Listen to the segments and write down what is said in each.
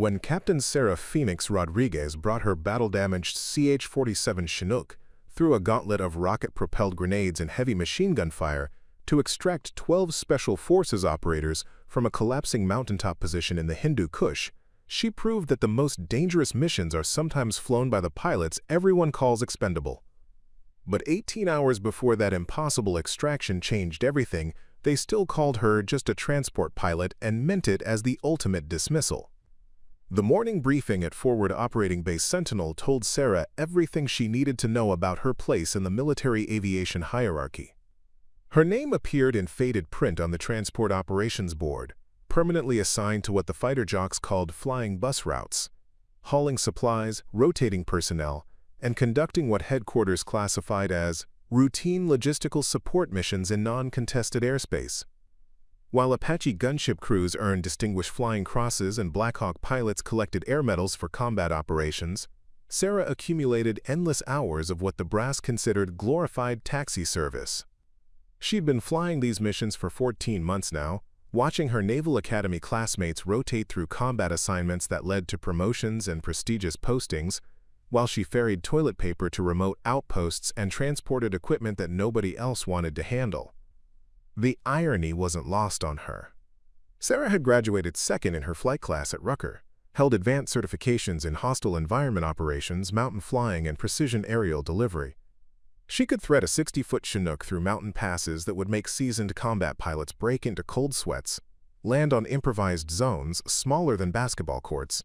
When Captain Sarah Phoenix Rodriguez brought her battle-damaged CH-47 Chinook through a gauntlet of rocket-propelled grenades and heavy machine gun fire to extract 12 Special Forces operators from a collapsing mountaintop position in the Hindu Kush, she proved that the most dangerous missions are sometimes flown by the pilots everyone calls expendable. But 18 hours before that impossible extraction changed everything, they still called her just a transport pilot and meant it as the ultimate dismissal. The morning briefing at Forward Operating Base Sentinel told Sarah everything she needed to know about her place in the military aviation hierarchy. Her name appeared in faded print on the Transport Operations Board, permanently assigned to what the fighter jocks called flying bus routes, hauling supplies, rotating personnel, and conducting what headquarters classified as routine logistical support missions in non-contested airspace. While Apache gunship crews earned Distinguished Flying Crosses and Black Hawk pilots collected air medals for combat operations, Sarah accumulated endless hours of what the brass considered glorified taxi service. She'd been flying these missions for 14 months now, watching her Naval Academy classmates rotate through combat assignments that led to promotions and prestigious postings, while she ferried toilet paper to remote outposts and transported equipment that nobody else wanted to handle. The irony wasn't lost on her. Sarah had graduated second in her flight class at Rucker, held advanced certifications in hostile environment operations, mountain flying, and precision aerial delivery. She could thread a 60-foot Chinook through mountain passes that would make seasoned combat pilots break into cold sweats, land on improvised zones smaller than basketball courts,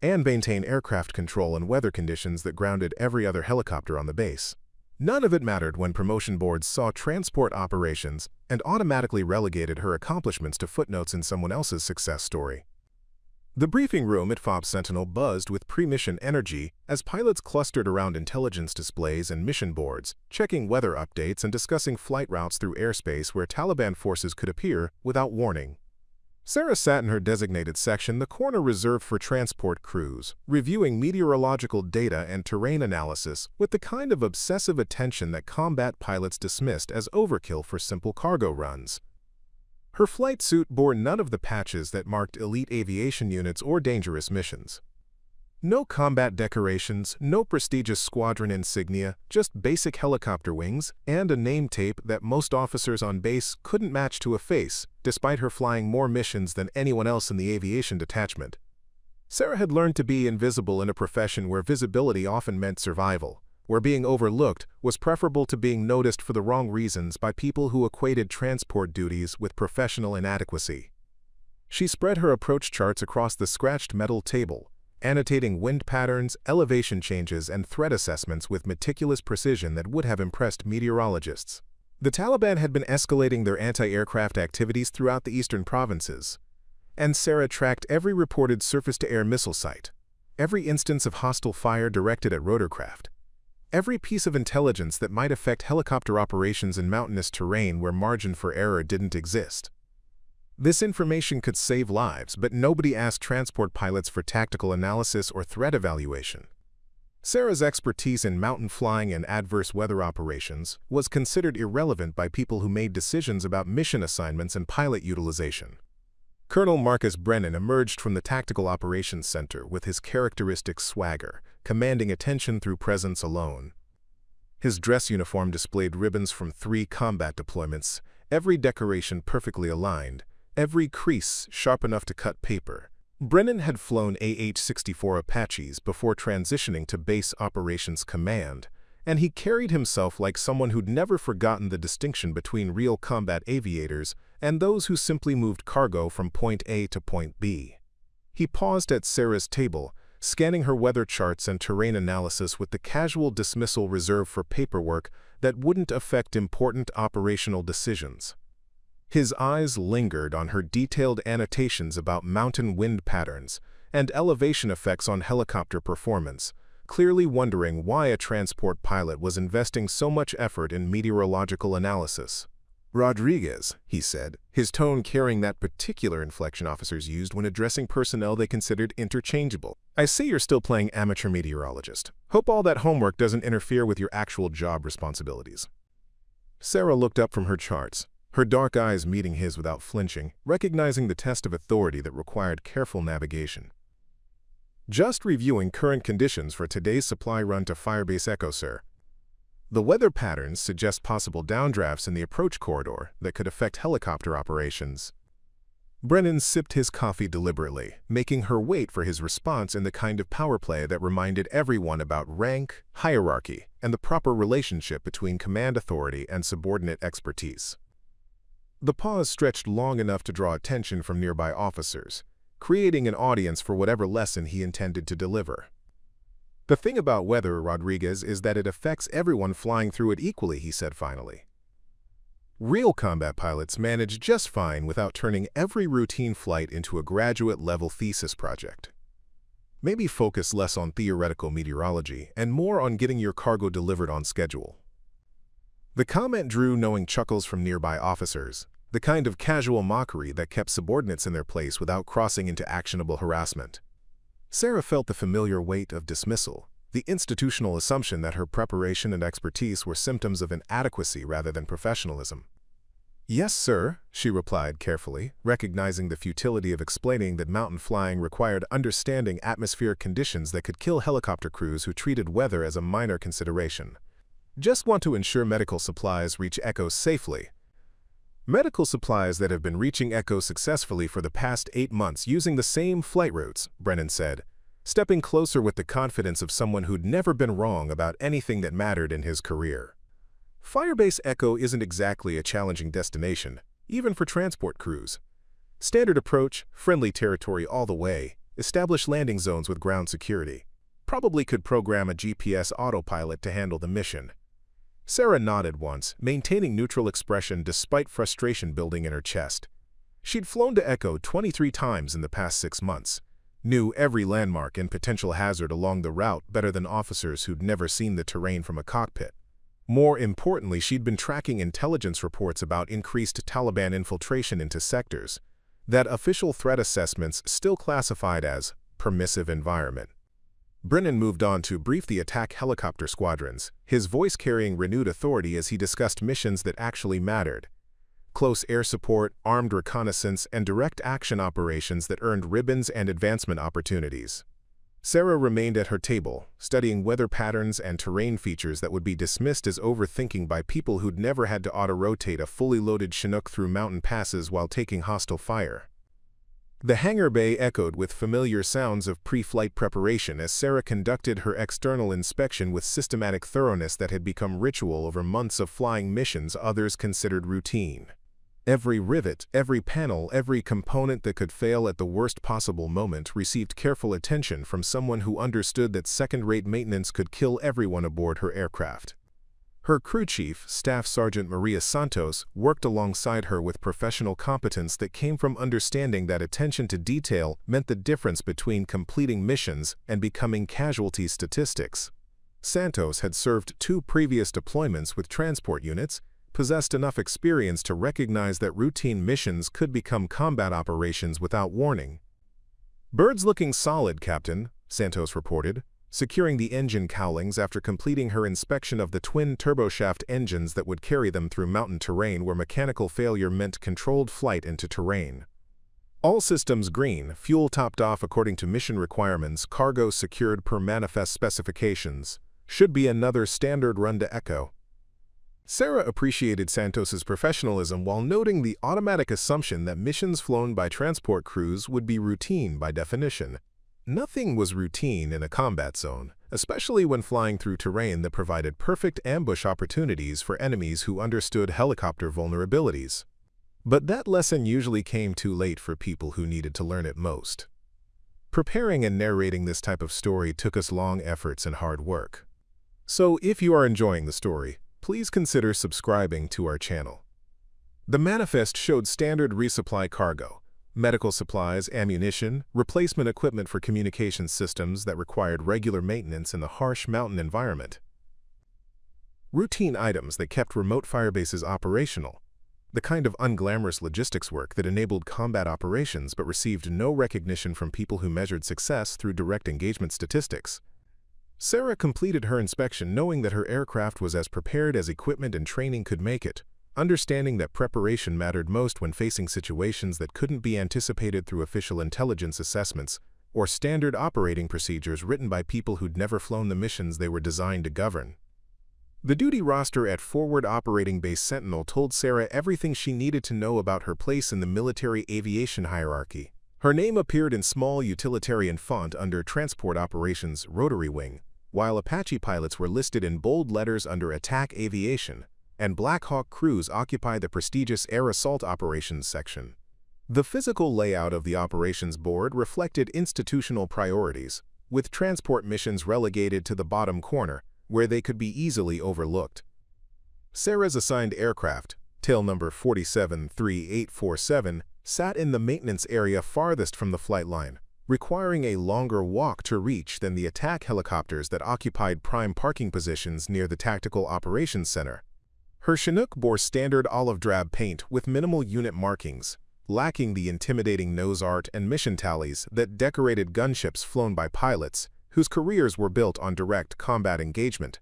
and maintain aircraft control in weather conditions that grounded every other helicopter on the base. None of it mattered when promotion boards saw transport operations and automatically relegated her accomplishments to footnotes in someone else's success story. The briefing room at FOB Sentinel buzzed with pre-mission energy as pilots clustered around intelligence displays and mission boards, checking weather updates and discussing flight routes through airspace where Taliban forces could appear without warning. Sarah sat in her designated section, the corner reserved for transport crews, reviewing meteorological data and terrain analysis with the kind of obsessive attention that combat pilots dismissed as overkill for simple cargo runs. Her flight suit bore none of the patches that marked elite aviation units or dangerous missions. No combat decorations, no prestigious squadron insignia, just basic helicopter wings and a name tape that most officers on base couldn't match to a face, despite her flying more missions than anyone else in the aviation detachment. Sarah had learned to be invisible in a profession where visibility often meant survival, where being overlooked was preferable to being noticed for the wrong reasons by people who equated transport duties with professional inadequacy. She spread her approach charts across the scratched metal table, annotating wind patterns, elevation changes, and threat assessments with meticulous precision that would have impressed meteorologists. The Taliban had been escalating their anti-aircraft activities throughout the eastern provinces, and Sarah tracked every reported surface-to-air missile site, every instance of hostile fire directed at rotorcraft, every piece of intelligence that might affect helicopter operations in mountainous terrain where margin for error didn't exist. This information could save lives, but nobody asked transport pilots for tactical analysis or threat evaluation. Sarah's expertise in mountain flying and adverse weather operations was considered irrelevant by people who made decisions about mission assignments and pilot utilization. Colonel Marcus Brennan emerged from the Tactical Operations Center with his characteristic swagger, commanding attention through presence alone. His dress uniform displayed ribbons from 3 combat deployments, every decoration perfectly aligned, every crease sharp enough to cut paper. Brennan had flown AH-64 Apaches before transitioning to Base Operations Command, and he carried himself like someone who'd never forgotten the distinction between real combat aviators and those who simply moved cargo from point A to point B. He paused at Sarah's table, scanning her weather charts and terrain analysis with the casual dismissal reserved for paperwork that wouldn't affect important operational decisions. His eyes lingered on her detailed annotations about mountain wind patterns and elevation effects on helicopter performance, clearly wondering why a transport pilot was investing so much effort in meteorological analysis. "Rodriguez," he said, his tone carrying that particular inflection officers used when addressing personnel they considered interchangeable. "I see you're still playing amateur meteorologist. Hope all that homework doesn't interfere with your actual job responsibilities." Sarah looked up from her charts, her dark eyes meeting his without flinching, recognizing the test of authority that required careful navigation. Just reviewing current conditions for today's supply run to Firebase Echo, sir. The weather patterns suggest possible downdrafts in the approach corridor that could affect helicopter operations. Brennan sipped his coffee deliberately, making her wait for his response in the kind of power play that reminded everyone about rank, hierarchy, and the proper relationship between command authority and subordinate expertise. The pause stretched long enough to draw attention from nearby officers, creating an audience for whatever lesson he intended to deliver. The thing about weather, Rodriguez, is that it affects everyone flying through it equally, he said finally. Real combat pilots manage just fine without turning every routine flight into a graduate-level thesis project. Maybe focus less on theoretical meteorology and more on getting your cargo delivered on schedule. The comment drew knowing chuckles from nearby officers, the kind of casual mockery that kept subordinates in their place without crossing into actionable harassment. Sarah felt the familiar weight of dismissal, the institutional assumption that her preparation and expertise were symptoms of inadequacy rather than professionalism. "Yes, sir," she replied carefully, recognizing the futility of explaining that mountain flying required understanding atmospheric conditions that could kill helicopter crews who treated weather as a minor consideration. "Just want to ensure medical supplies reach Echo safely." Medical supplies that have been reaching Echo successfully for the past 8 months using the same flight routes, Brennan said, stepping closer with the confidence of someone who'd never been wrong about anything that mattered in his career. Firebase Echo isn't exactly a challenging destination, even for transport crews. Standard approach, friendly territory all the way, established landing zones with ground security. Probably could program a GPS autopilot to handle the mission. Sarah nodded once, maintaining neutral expression despite frustration building in her chest. She'd flown to Echo 23 times in the past 6 months, knew every landmark and potential hazard along the route better than officers who'd never seen the terrain from a cockpit. More importantly, she'd been tracking intelligence reports about increased Taliban infiltration into sectors that official threat assessments still classified as permissive environment. Brennan moved on to brief the attack helicopter squadrons, his voice carrying renewed authority as he discussed missions that actually mattered. Close air support, armed reconnaissance, and direct action operations that earned ribbons and advancement opportunities. Sarah remained at her table, studying weather patterns and terrain features that would be dismissed as overthinking by people who'd never had to auto-rotate a fully loaded Chinook through mountain passes while taking hostile fire. The hangar bay echoed with familiar sounds of pre-flight preparation as Sarah conducted her external inspection with systematic thoroughness that had become ritual over months of flying missions others considered routine. Every rivet, every panel, every component that could fail at the worst possible moment received careful attention from someone who understood that second-rate maintenance could kill everyone aboard her aircraft. Her crew chief, Staff Sergeant Maria Santos, worked alongside her with professional competence that came from understanding that attention to detail meant the difference between completing missions and becoming casualty statistics. Santos had served 2 previous deployments with transport units, possessed enough experience to recognize that routine missions could become combat operations without warning. "Bird's looking solid, Captain," Santos reported, securing the engine cowlings after completing her inspection of the twin turboshaft engines that would carry them through mountain terrain where mechanical failure meant controlled flight into terrain. "All systems green, fuel topped off according to mission requirements, cargo secured per manifest specifications. Should be another standard run to Echo." Sarah appreciated Santos's professionalism while noting the automatic assumption that missions flown by transport crews would be routine by definition. Nothing was routine in a combat zone, especially when flying through terrain that provided perfect ambush opportunities for enemies who understood helicopter vulnerabilities. But that lesson usually came too late for people who needed to learn it most. Preparing and narrating this type of story took us long efforts and hard work. So if you are enjoying the story, please consider subscribing to our channel. The manifest showed standard resupply cargo, medical supplies, ammunition, replacement equipment for communication systems that required regular maintenance in the harsh mountain environment. Routine items that kept remote firebases operational, the kind of unglamorous logistics work that enabled combat operations but received no recognition from people who measured success through direct engagement statistics. Sarah completed her inspection knowing that her aircraft was as prepared as equipment and training could make it, understanding that preparation mattered most when facing situations that couldn't be anticipated through official intelligence assessments. or standard operating procedures written by people who'd never flown the missions they were designed to govern. The duty roster at Forward Operating Base Sentinel told Sarah everything she needed to know about her place in the military aviation hierarchy. Her name appeared in small utilitarian font under Transport Operations Rotary Wing, while Apache pilots were listed in bold letters under Attack Aviation, and Black Hawk crews occupied the prestigious Air Assault Operations section. The physical layout of the operations board reflected institutional priorities, with transport missions relegated to the bottom corner, where they could be easily overlooked. Sarah's assigned aircraft, tail number 473847, sat in the maintenance area farthest from the flight line, requiring a longer walk to reach than the attack helicopters that occupied prime parking positions near the Tactical Operations Center. Her Chinook bore standard olive drab paint with minimal unit markings, lacking the intimidating nose art and mission tallies that decorated gunships flown by pilots whose careers were built on direct combat engagement.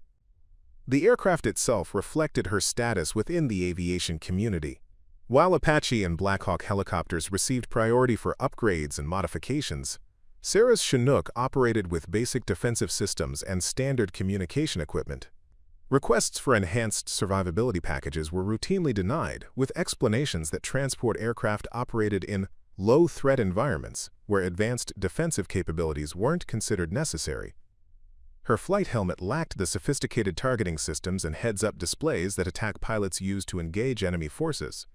The aircraft itself reflected her status within the aviation community. While Apache and Black Hawk helicopters received priority for upgrades and modifications, Sarah's Chinook operated with basic defensive systems and standard communication equipment. Requests for enhanced survivability packages were routinely denied, with explanations that transport aircraft operated in low-threat environments where advanced defensive capabilities weren't considered necessary. Her flight helmet lacked the sophisticated targeting systems and heads-up displays that attack pilots use to engage enemy forces.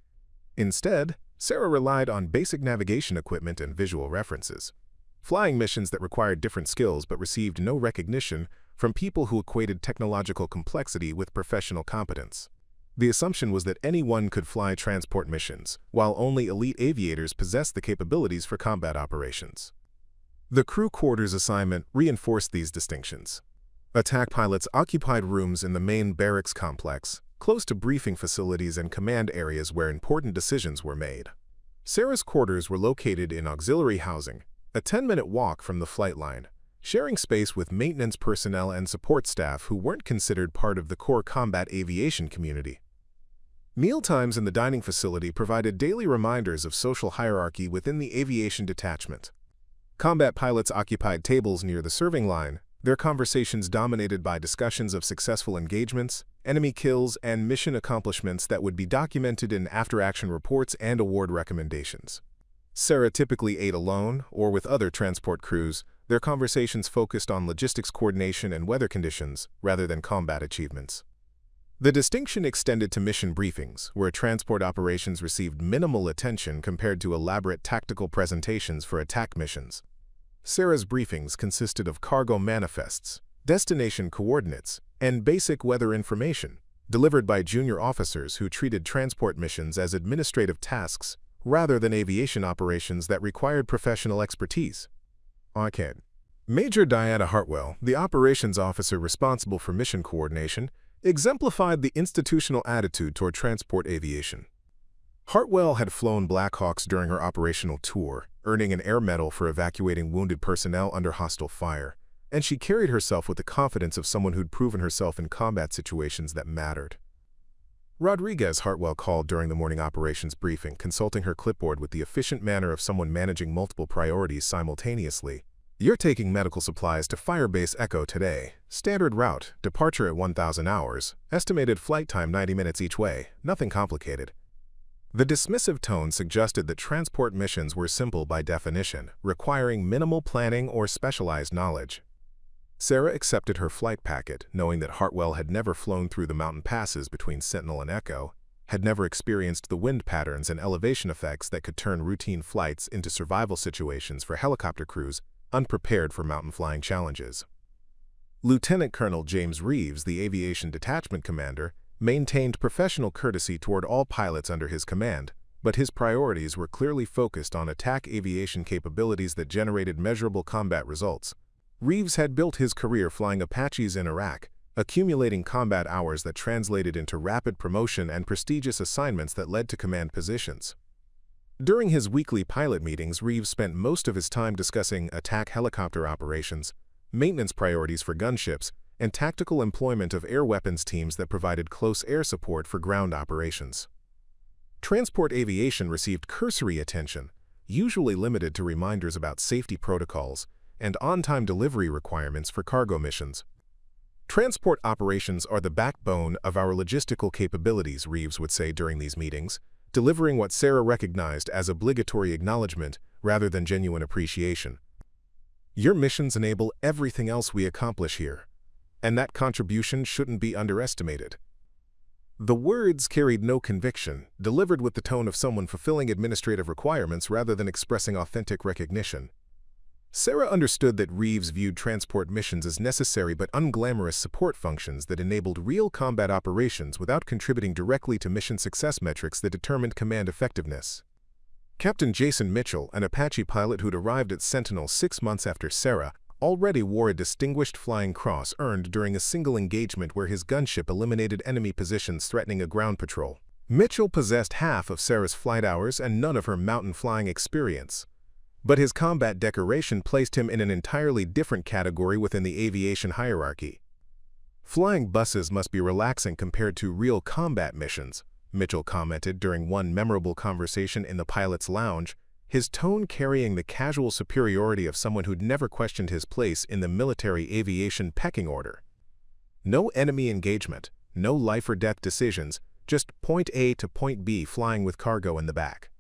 Instead, Sarah relied on basic navigation equipment and visual references, flying missions that required different skills but received no recognition from people who equated technological complexity with professional competence. The assumption was that anyone could fly transport missions, while only elite aviators possessed the capabilities for combat operations. The crew quarters assignment reinforced these distinctions. Attack pilots occupied rooms in the main barracks complex, close to briefing facilities and command areas where important decisions were made. Sarah's quarters were located in auxiliary housing, a 10-minute walk from the flight line, sharing space with maintenance personnel and support staff who weren't considered part of the core combat aviation community. Mealtimes in the dining facility provided daily reminders of social hierarchy within the aviation detachment. Combat pilots occupied tables near the serving line, their conversations dominated by discussions of successful engagements, enemy kills, and mission accomplishments that would be documented in after-action reports and award recommendations. Sarah typically ate alone or with other transport crews. Their conversations focused on logistics coordination and weather conditions rather than combat achievements. The distinction extended to mission briefings, where transport operations received minimal attention compared to elaborate tactical presentations for attack missions. Sarah's briefings consisted of cargo manifests, destination coordinates, and basic weather information, delivered by junior officers who treated transport missions as administrative tasks rather than aviation operations that required professional expertise. Major Diana Hartwell, the operations officer responsible for mission coordination, exemplified the institutional attitude toward transport aviation. Hartwell had flown Black Hawks during her operational tour, earning an air medal for evacuating wounded personnel under hostile fire, and she carried herself with the confidence of someone who'd proven herself in combat situations that mattered. Rodriguez, Hartwell called during the morning operations briefing, consulting her clipboard with the efficient manner of someone managing multiple priorities simultaneously. "You're taking medical supplies to Firebase Echo today. Standard route, departure at 1,000 hours, estimated flight time 90 minutes each way, nothing complicated." The dismissive tone suggested that transport missions were simple by definition, requiring minimal planning or specialized knowledge. Sarah accepted her flight packet, knowing that Hartwell had never flown through the mountain passes between Sentinel and Echo, had never experienced the wind patterns and elevation effects that could turn routine flights into survival situations for helicopter crews unprepared for mountain flying challenges. Lieutenant Colonel James Reeves, the aviation detachment commander, maintained professional courtesy toward all pilots under his command, but his priorities were clearly focused on attack aviation capabilities that generated measurable combat results. Reeves had built his career flying Apaches in Iraq, accumulating combat hours that translated into rapid promotion and prestigious assignments that led to command positions. During his weekly pilot meetings, Reeves spent most of his time discussing attack helicopter operations, maintenance priorities for gunships, and tactical employment of air weapons teams that provided close air support for ground operations. Transport aviation received cursory attention, usually limited to reminders about safety protocols and on-time delivery requirements for cargo missions. Transport operations are the backbone of our logistical capabilities, Reeves would say during these meetings, delivering what Sarah recognized as obligatory acknowledgement rather than genuine appreciation. Your missions enable everything else we accomplish here, and that contribution shouldn't be underestimated. The words carried no conviction, delivered with the tone of someone fulfilling administrative requirements rather than expressing authentic recognition. Sarah understood that Reeves viewed transport missions as necessary but unglamorous support functions that enabled real combat operations without contributing directly to mission success metrics that determined command effectiveness. Captain Jason Mitchell, an Apache pilot who'd arrived at Sentinel 6 months after Sarah, already wore a distinguished flying cross earned during a single engagement where his gunship eliminated enemy positions threatening a ground patrol. Mitchell possessed half of Sarah's flight hours and none of her mountain flying experience. But his combat decoration placed him in an entirely different category within the aviation hierarchy. Flying buses must be relaxing compared to real combat missions, Mitchell commented during one memorable conversation in the pilot's lounge, his tone carrying the casual superiority of someone who'd never questioned his place in the military aviation pecking order. No enemy engagement, no life-or-death decisions, just point A to point B flying with cargo in the back.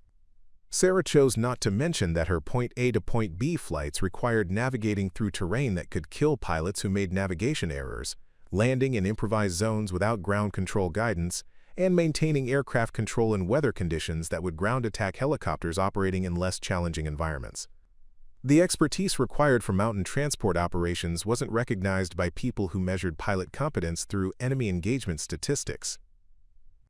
Sarah chose not to mention that her point A to point B flights required navigating through terrain that could kill pilots who made navigation errors, landing in improvised zones without ground control guidance, and maintaining aircraft control in weather conditions that would ground attack helicopters operating in less challenging environments. The expertise required for mountain transport operations wasn't recognized by people who measured pilot competence through enemy engagement statistics.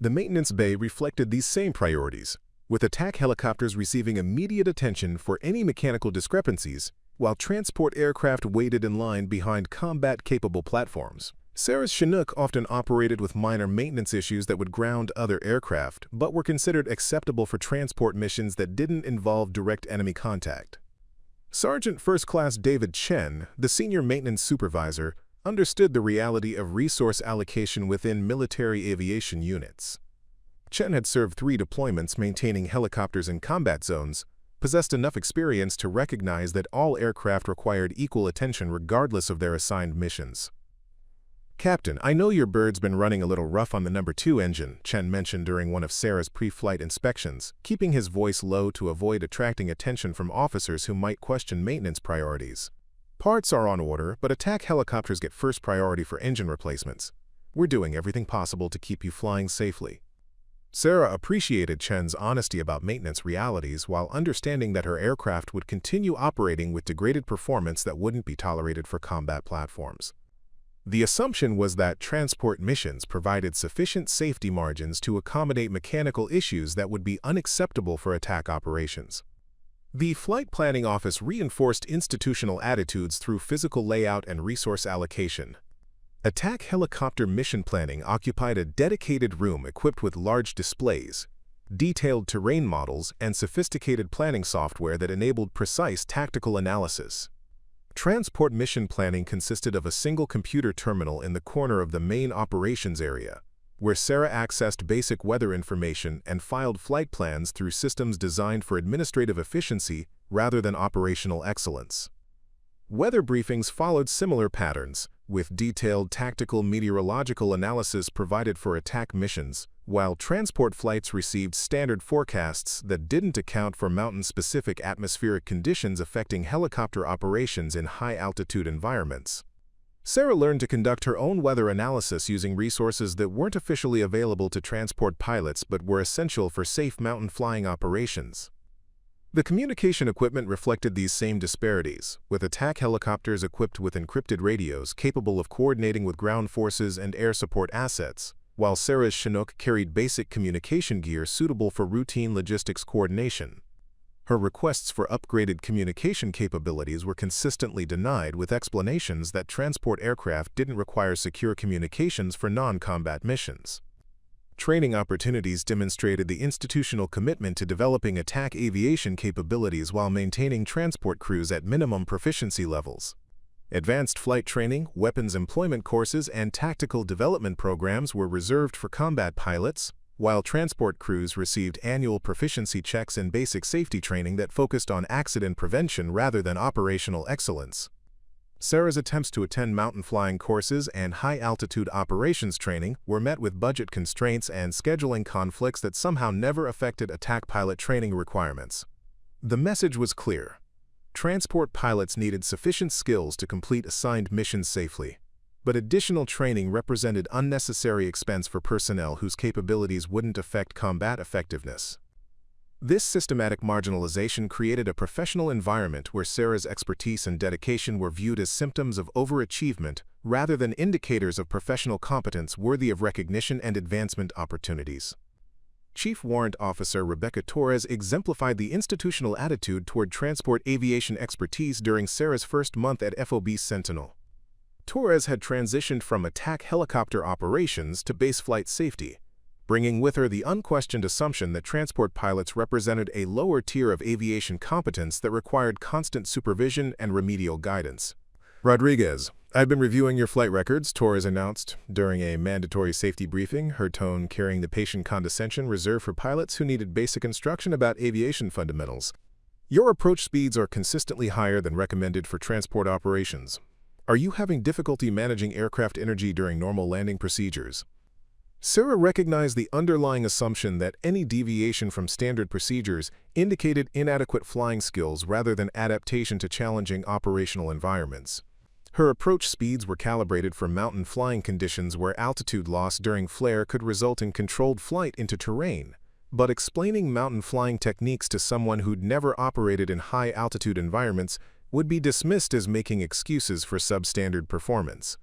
The maintenance bay reflected these same priorities, with attack helicopters receiving immediate attention for any mechanical discrepancies, while transport aircraft waited in line behind combat-capable platforms. Sarah's Chinook often operated with minor maintenance issues that would ground other aircraft, but were considered acceptable for transport missions that didn't involve direct enemy contact. Sergeant First Class David Chen, the senior maintenance supervisor, understood the reality of resource allocation within military aviation units. Chen had served 3 deployments maintaining helicopters in combat zones, possessed enough experience to recognize that all aircraft required equal attention regardless of their assigned missions. "Captain, I know your bird's been running a little rough on the number 2 engine," Chen mentioned during one of Sarah's pre-flight inspections, keeping his voice low to avoid attracting attention from officers who might question maintenance priorities. "Parts are on order, but attack helicopters get first priority for engine replacements. We're doing everything possible to keep you flying safely." Sarah appreciated Chen's honesty about maintenance realities while understanding that her aircraft would continue operating with degraded performance that wouldn't be tolerated for combat platforms. The assumption was that transport missions provided sufficient safety margins to accommodate mechanical issues that would be unacceptable for attack operations. The Flight Planning Office reinforced institutional attitudes through physical layout and resource allocation. Attack helicopter mission planning occupied a dedicated room equipped with large displays, detailed terrain models, and sophisticated planning software that enabled precise tactical analysis. Transport mission planning consisted of a single computer terminal in the corner of the main operations area, where Sarah accessed basic weather information and filed flight plans through systems designed for administrative efficiency rather than operational excellence. Weather briefings followed similar patterns, with detailed tactical meteorological analysis provided for attack missions, while transport flights received standard forecasts that didn't account for mountain-specific atmospheric conditions affecting helicopter operations in high-altitude environments. Sarah learned to conduct her own weather analysis using resources that weren't officially available to transport pilots but were essential for safe mountain flying operations. The communication equipment reflected these same disparities, with attack helicopters equipped with encrypted radios capable of coordinating with ground forces and air support assets, while Sarah's Chinook carried basic communication gear suitable for routine logistics coordination. Her requests for upgraded communication capabilities were consistently denied with explanations that transport aircraft didn't require secure communications for non-combat missions. Training opportunities demonstrated the institutional commitment to developing attack aviation capabilities while maintaining transport crews at minimum proficiency levels. Advanced flight training, weapons employment courses, and tactical development programs were reserved for combat pilots, while transport crews received annual proficiency checks and basic safety training that focused on accident prevention rather than operational excellence. Sarah's attempts to attend mountain flying courses and high-altitude operations training were met with budget constraints and scheduling conflicts that somehow never affected attack pilot training requirements. The message was clear. Transport pilots needed sufficient skills to complete assigned missions safely, but additional training represented unnecessary expense for personnel whose capabilities wouldn't affect combat effectiveness. This systematic marginalization created a professional environment where Sarah's expertise and dedication were viewed as symptoms of overachievement rather than indicators of professional competence worthy of recognition and advancement opportunities. Chief Warrant Officer Rebecca Torres exemplified the institutional attitude toward transport aviation expertise during Sarah's first month at FOB Sentinel. Torres had transitioned from attack helicopter operations to base flight safety, bringing with her the unquestioned assumption that transport pilots represented a lower tier of aviation competence that required constant supervision and remedial guidance. "Rodriguez, I've been reviewing your flight records," Torres announced during a mandatory safety briefing, her tone carrying the patient condescension reserved for pilots who needed basic instruction about aviation fundamentals. "Your approach speeds are consistently higher than recommended for transport operations. Are you having difficulty managing aircraft energy during normal landing procedures?" Sarah recognized the underlying assumption that any deviation from standard procedures indicated inadequate flying skills rather than adaptation to challenging operational environments. Her approach speeds were calibrated for mountain flying conditions where altitude loss during flare could result in controlled flight into terrain, but explaining mountain flying techniques to someone who'd never operated in high-altitude environments would be dismissed as making excuses for substandard performance.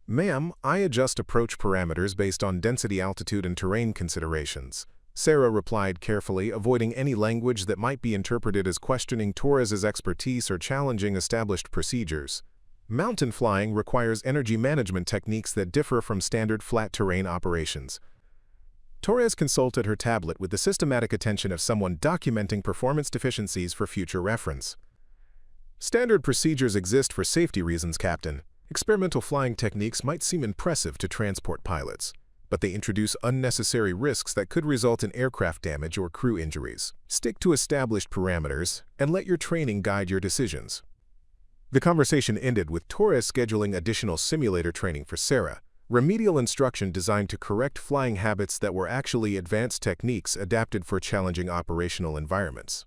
"Ma'am, I adjust approach parameters based on density, altitude, and terrain considerations," Sarah replied carefully, avoiding any language that might be interpreted as questioning Torres's expertise or challenging established procedures. Mountain flying requires energy management techniques that differ from standard flat terrain operations. Torres consulted her tablet with the systematic attention of someone documenting performance deficiencies for future reference. "Standard procedures exist for safety reasons, Captain. Experimental flying techniques might seem impressive to transport pilots, but they introduce unnecessary risks that could result in aircraft damage or crew injuries. Stick to established parameters and let your training guide your decisions." The conversation ended with Torres scheduling additional simulator training for Sarah, remedial instruction designed to correct flying habits that were actually advanced techniques adapted for challenging operational environments.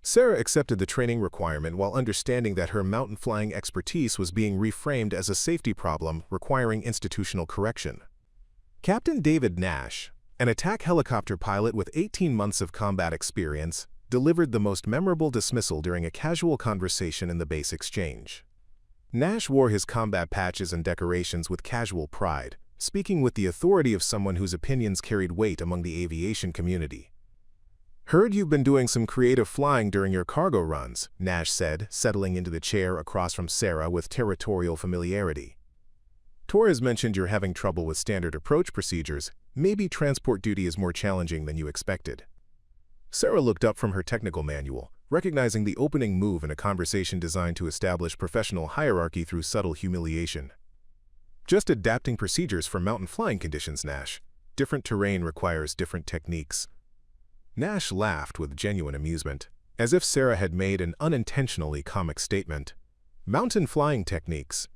Sarah accepted the training requirement while understanding that her mountain flying expertise was being reframed as a safety problem requiring institutional correction. Captain David Nash, an attack helicopter pilot with 18 months of combat experience, delivered the most memorable dismissal during a casual conversation in the base exchange. Nash wore his combat patches and decorations with casual pride, speaking with the authority of someone whose opinions carried weight among the aviation community. "Heard you've been doing some creative flying during your cargo runs," Nash said, settling into the chair across from Sarah with territorial familiarity. "Torres mentioned you're having trouble with standard approach procedures. Maybe transport duty is more challenging than you expected." Sarah looked up from her technical manual, recognizing the opening move in a conversation designed to establish professional hierarchy through subtle humiliation. "Just adapting procedures for mountain flying conditions, Nash. Different terrain requires different techniques." Nash laughed with genuine amusement, as if Sarah had made an unintentionally comic statement. "Mountain flying techniques.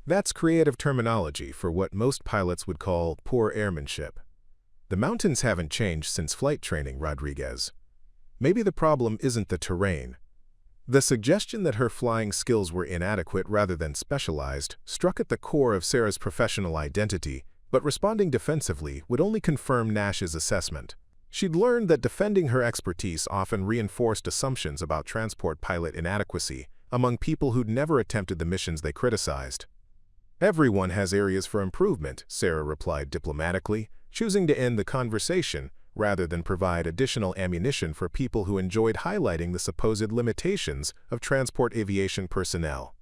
That's creative terminology for what most pilots would call poor airmanship. The mountains haven't changed since flight training, Rodriguez. Maybe the problem isn't the terrain." The suggestion that her flying skills were inadequate rather than specialized struck at the core of Sarah's professional identity, but responding defensively would only confirm Nash's assessment. She'd learned that defending her expertise often reinforced assumptions about transport pilot inadequacy among people who'd never attempted the missions they criticized. "Everyone has areas for improvement," Sarah replied diplomatically, choosing to end the conversation rather than provide additional ammunition for people who enjoyed highlighting the supposed limitations of transport aviation personnel.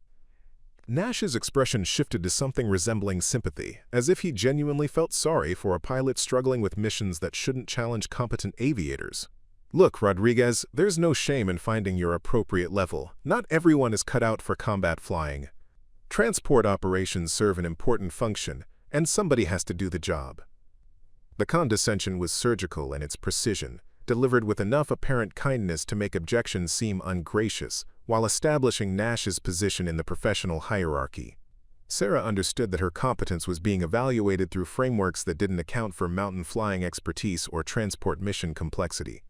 Nash's expression shifted to something resembling sympathy, as if he genuinely felt sorry for a pilot struggling with missions that shouldn't challenge competent aviators. "Look, Rodriguez, there's no shame in finding your appropriate level. Not everyone is cut out for combat flying. Transport operations serve an important function, and somebody has to do the job." The condescension was surgical in its precision, delivered with enough apparent kindness to make objections seem ungracious, while establishing Nash's position in the professional hierarchy. Sarah understood that her competence was being evaluated through frameworks that didn't account for mountain flying expertise or transport mission complexity.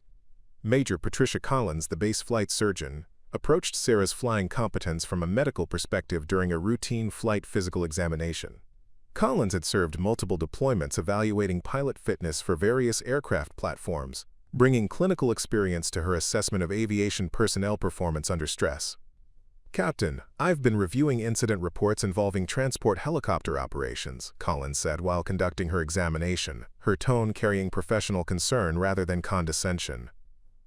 Major Patricia Collins, the base flight surgeon, approached Sarah's flying competence from a medical perspective during a routine flight physical examination. Collins had served multiple deployments evaluating pilot fitness for various aircraft platforms, bringing clinical experience to her assessment of aviation personnel performance under stress. "Captain, I've been reviewing incident reports involving transport helicopter operations," Collins said while conducting her examination, her tone carrying professional concern rather than condescension.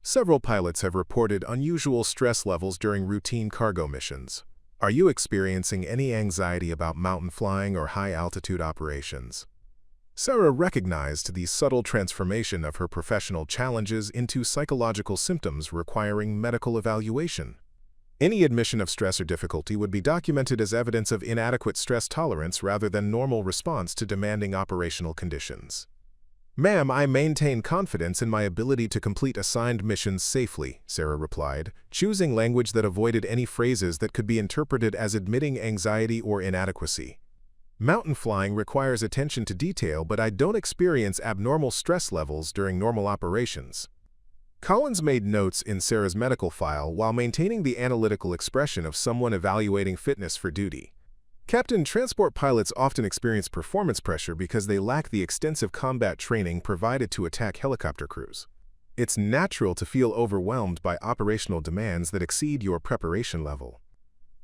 "Several pilots have reported unusual stress levels during routine cargo missions. Are you experiencing any anxiety about mountain flying or high-altitude operations?" Sarah recognized the subtle transformation of her professional challenges into psychological symptoms requiring medical evaluation. Any admission of stress or difficulty would be documented as evidence of inadequate stress tolerance rather than normal response to demanding operational conditions. "Ma'am, I maintain confidence in my ability to complete assigned missions safely," Sarah replied, choosing language that avoided any phrases that could be interpreted as admitting anxiety or inadequacy. "Mountain flying requires attention to detail, but I don't experience abnormal stress levels during normal operations." Collins made notes in Sarah's medical file while maintaining the analytical expression of someone evaluating fitness for duty. "Captain, transport pilots often experience performance pressure because they lack the extensive combat training provided to attack helicopter crews. It's natural to feel overwhelmed by operational demands that exceed your preparation level."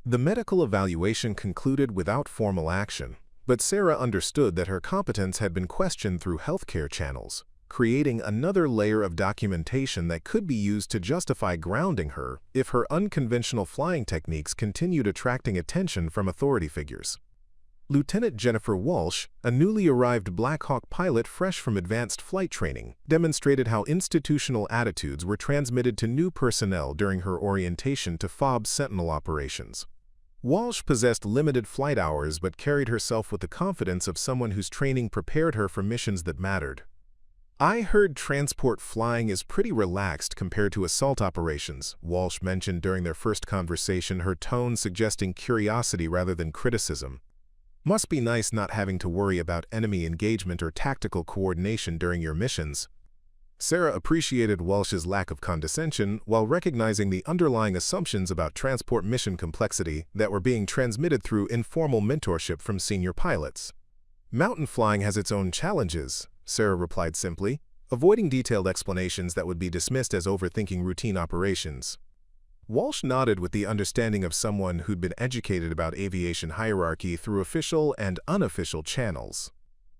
The medical evaluation concluded without formal action, but Sarah understood that her competence had been questioned through healthcare channels, creating another layer of documentation that could be used to justify grounding her if her unconventional flying techniques continued attracting attention from authority figures. Lieutenant Jennifer Walsh, a newly arrived Black Hawk pilot fresh from advanced flight training, demonstrated how institutional attitudes were transmitted to new personnel during her orientation to FOB Sentinel operations. Walsh possessed limited flight hours but carried herself with the confidence of someone whose training prepared her for missions that mattered. "I heard transport flying is pretty relaxed compared to assault operations," Walsh mentioned during their first conversation, her tone suggesting curiosity rather than criticism. "Must be nice not having to worry about enemy engagement or tactical coordination during your missions." Sarah appreciated Walsh's lack of condescension while recognizing the underlying assumptions about transport mission complexity that were being transmitted through informal mentorship from senior pilots. "Mountain flying has its own challenges," Sarah replied simply, avoiding detailed explanations that would be dismissed as overthinking routine operations. Walsh nodded with the understanding of someone who'd been educated about aviation hierarchy through official and unofficial channels.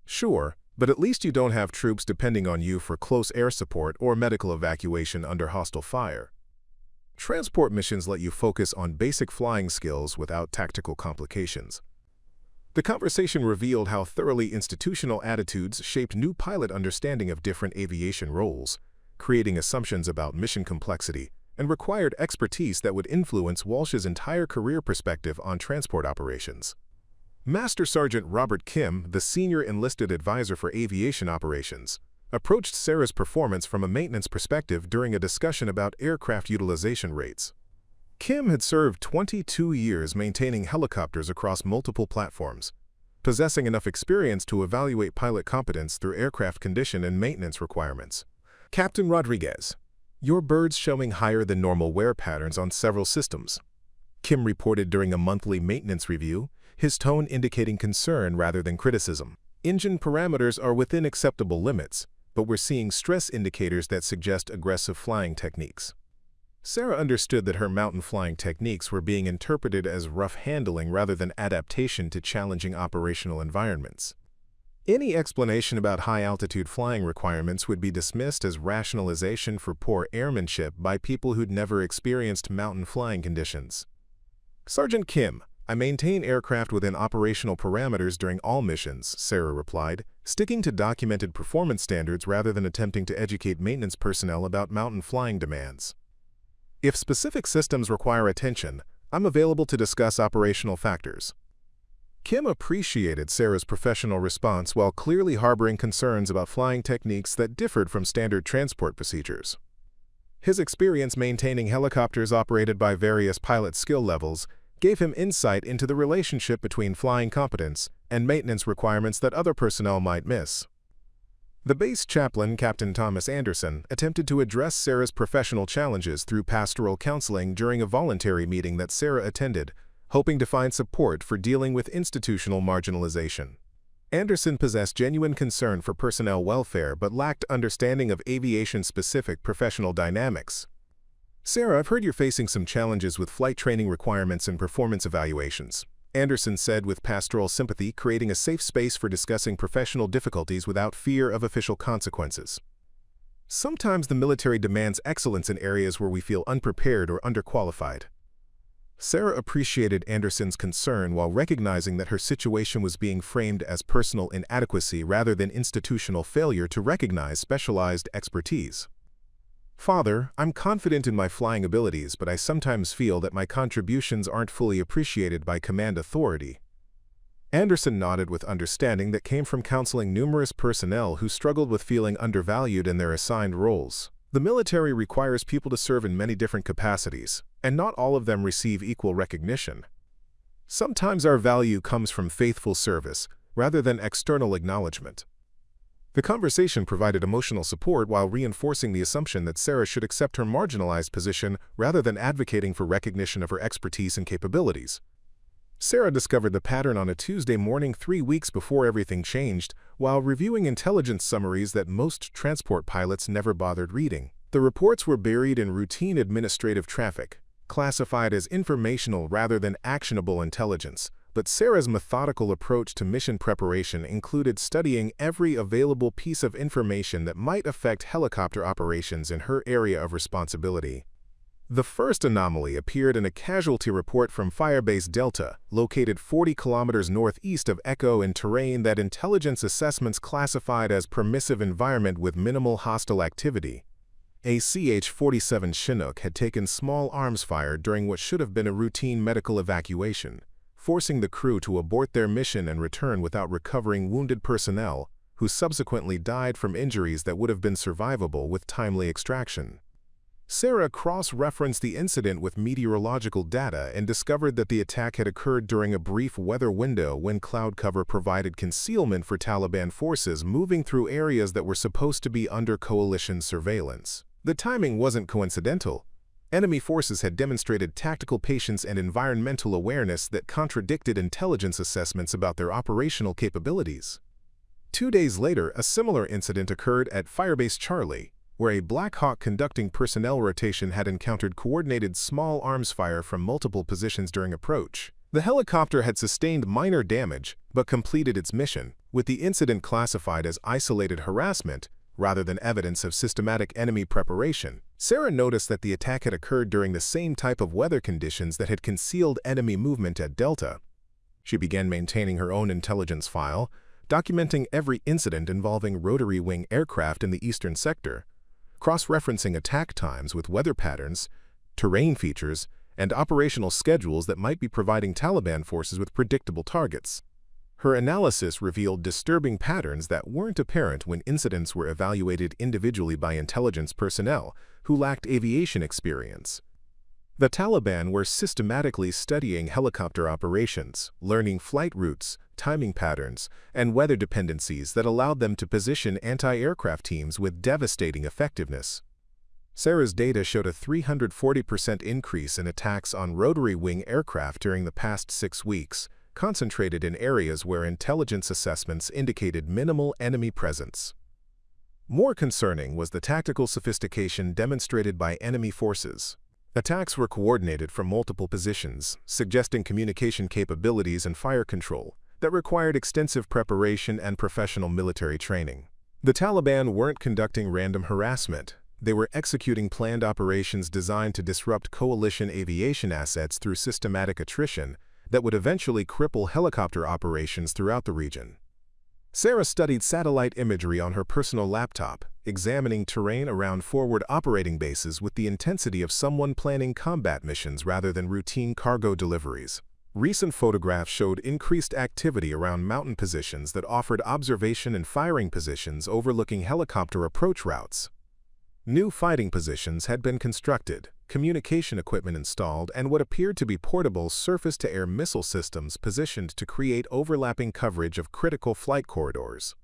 "Sure, but at least you don't have troops depending on you for close air support or medical evacuation under hostile fire. Transport missions let you focus on basic flying skills without tactical complications." The conversation revealed how thoroughly institutional attitudes shaped new pilot understanding of different aviation roles, creating assumptions about mission complexity, and required expertise that would influence Walsh's entire career perspective on transport operations. Master Sergeant Robert Kim, the senior enlisted advisor for aviation operations, approached Sarah's performance from a maintenance perspective during a discussion about aircraft utilization rates. Kim had served 22 years maintaining helicopters across multiple platforms, possessing enough experience to evaluate pilot competence through aircraft condition and maintenance requirements. "Captain Rodriguez, your bird's showing higher than normal wear patterns on several systems," Kim reported during a monthly maintenance review, his tone indicating concern rather than criticism. "Engine parameters are within acceptable limits, but we're seeing stress indicators that suggest aggressive flying techniques." Sarah understood that her mountain flying techniques were being interpreted as rough handling rather than adaptation to challenging operational environments. Any explanation about high-altitude flying requirements would be dismissed as rationalization for poor airmanship by people who'd never experienced mountain flying conditions. "Sergeant Kim, I maintain aircraft within operational parameters during all missions," Sarah replied, sticking to documented performance standards rather than attempting to educate maintenance personnel about mountain flying demands. "If specific systems require attention, I'm available to discuss operational factors." Kim appreciated Sarah's professional response while clearly harboring concerns about flying techniques that differed from standard transport procedures. His experience maintaining helicopters operated by various pilot skill levels gave him insight into the relationship between flying competence and maintenance requirements that other personnel might miss. The base chaplain, Captain Thomas Anderson, attempted to address Sarah's professional challenges through pastoral counseling during a voluntary meeting that Sarah attended, hoping to find support for dealing with institutional marginalization. Anderson possessed genuine concern for personnel welfare but lacked understanding of aviation-specific professional dynamics. "Sarah, I've heard you're facing some challenges with flight training requirements and performance evaluations," Anderson said with pastoral sympathy, creating a safe space for discussing professional difficulties without fear of official consequences. "Sometimes the military demands excellence in areas where we feel unprepared or underqualified." Sarah appreciated Anderson's concern while recognizing that her situation was being framed as personal inadequacy rather than institutional failure to recognize specialized expertise. "Father, I'm confident in my flying abilities, but I sometimes feel that my contributions aren't fully appreciated by command authority." Anderson nodded with understanding that came from counseling numerous personnel who struggled with feeling undervalued in their assigned roles. The military requires people to serve in many different capacities, and not all of them receive equal recognition. "Sometimes our value comes from faithful service, rather than external acknowledgement." The conversation provided emotional support while reinforcing the assumption that Sarah should accept her marginalized position rather than advocating for recognition of her expertise and capabilities. Sarah discovered the pattern on a Tuesday morning 3 weeks before everything changed, while reviewing intelligence summaries that most transport pilots never bothered reading. The reports were buried in routine administrative traffic, classified as informational rather than actionable intelligence, but Sarah's methodical approach to mission preparation included studying every available piece of information that might affect helicopter operations in her area of responsibility. The first anomaly appeared in a casualty report from Firebase Delta, located 40 kilometers northeast of Echo in terrain that intelligence assessments classified as permissive environment with minimal hostile activity. A CH-47 Chinook had taken small arms fire during what should have been a routine medical evacuation, forcing the crew to abort their mission and return without recovering wounded personnel, who subsequently died from injuries that would have been survivable with timely extraction. Sarah cross-referenced the incident with meteorological data and discovered that the attack had occurred during a brief weather window when cloud cover provided concealment for Taliban forces moving through areas that were supposed to be under coalition surveillance. The timing wasn't coincidental. Enemy forces had demonstrated tactical patience and environmental awareness that contradicted intelligence assessments about their operational capabilities. 2 days later, a similar incident occurred at Firebase Charlie, where a Black Hawk conducting personnel rotation had encountered coordinated small arms fire from multiple positions during approach. The helicopter had sustained minor damage, but completed its mission, with the incident classified as isolated harassment rather than evidence of systematic enemy preparation. Sarah noticed that the attack had occurred during the same type of weather conditions that had concealed enemy movement at Delta. She began maintaining her own intelligence file, documenting every incident involving rotary wing aircraft in the eastern sector, cross-referencing attack times with weather patterns, terrain features, and operational schedules that might be providing Taliban forces with predictable targets. Her analysis revealed disturbing patterns that weren't apparent when incidents were evaluated individually by intelligence personnel who lacked aviation experience. The Taliban were systematically studying helicopter operations, learning flight routes, timing patterns, and weather dependencies that allowed them to position anti-aircraft teams with devastating effectiveness. Sarah's data showed a 340% increase in attacks on rotary wing aircraft during the past 6 weeks, concentrated in areas where intelligence assessments indicated minimal enemy presence. More concerning was the tactical sophistication demonstrated by enemy forces. Attacks were coordinated from multiple positions, suggesting communication capabilities and fire control that required extensive preparation and professional military training. The Taliban weren't conducting random harassment. They were executing planned operations designed to disrupt coalition aviation assets through systematic attrition that would eventually cripple helicopter operations throughout the region. Sarah studied satellite imagery on her personal laptop, examining terrain around forward operating bases with the intensity of someone planning combat missions rather than routine cargo deliveries. Recent photographs showed increased activity around mountain positions that offered observation and firing positions overlooking helicopter approach routes. New fighting positions had been constructed, communication equipment installed, and what appeared to be portable surface-to-air missile systems positioned to create overlapping coverage of critical flight corridors.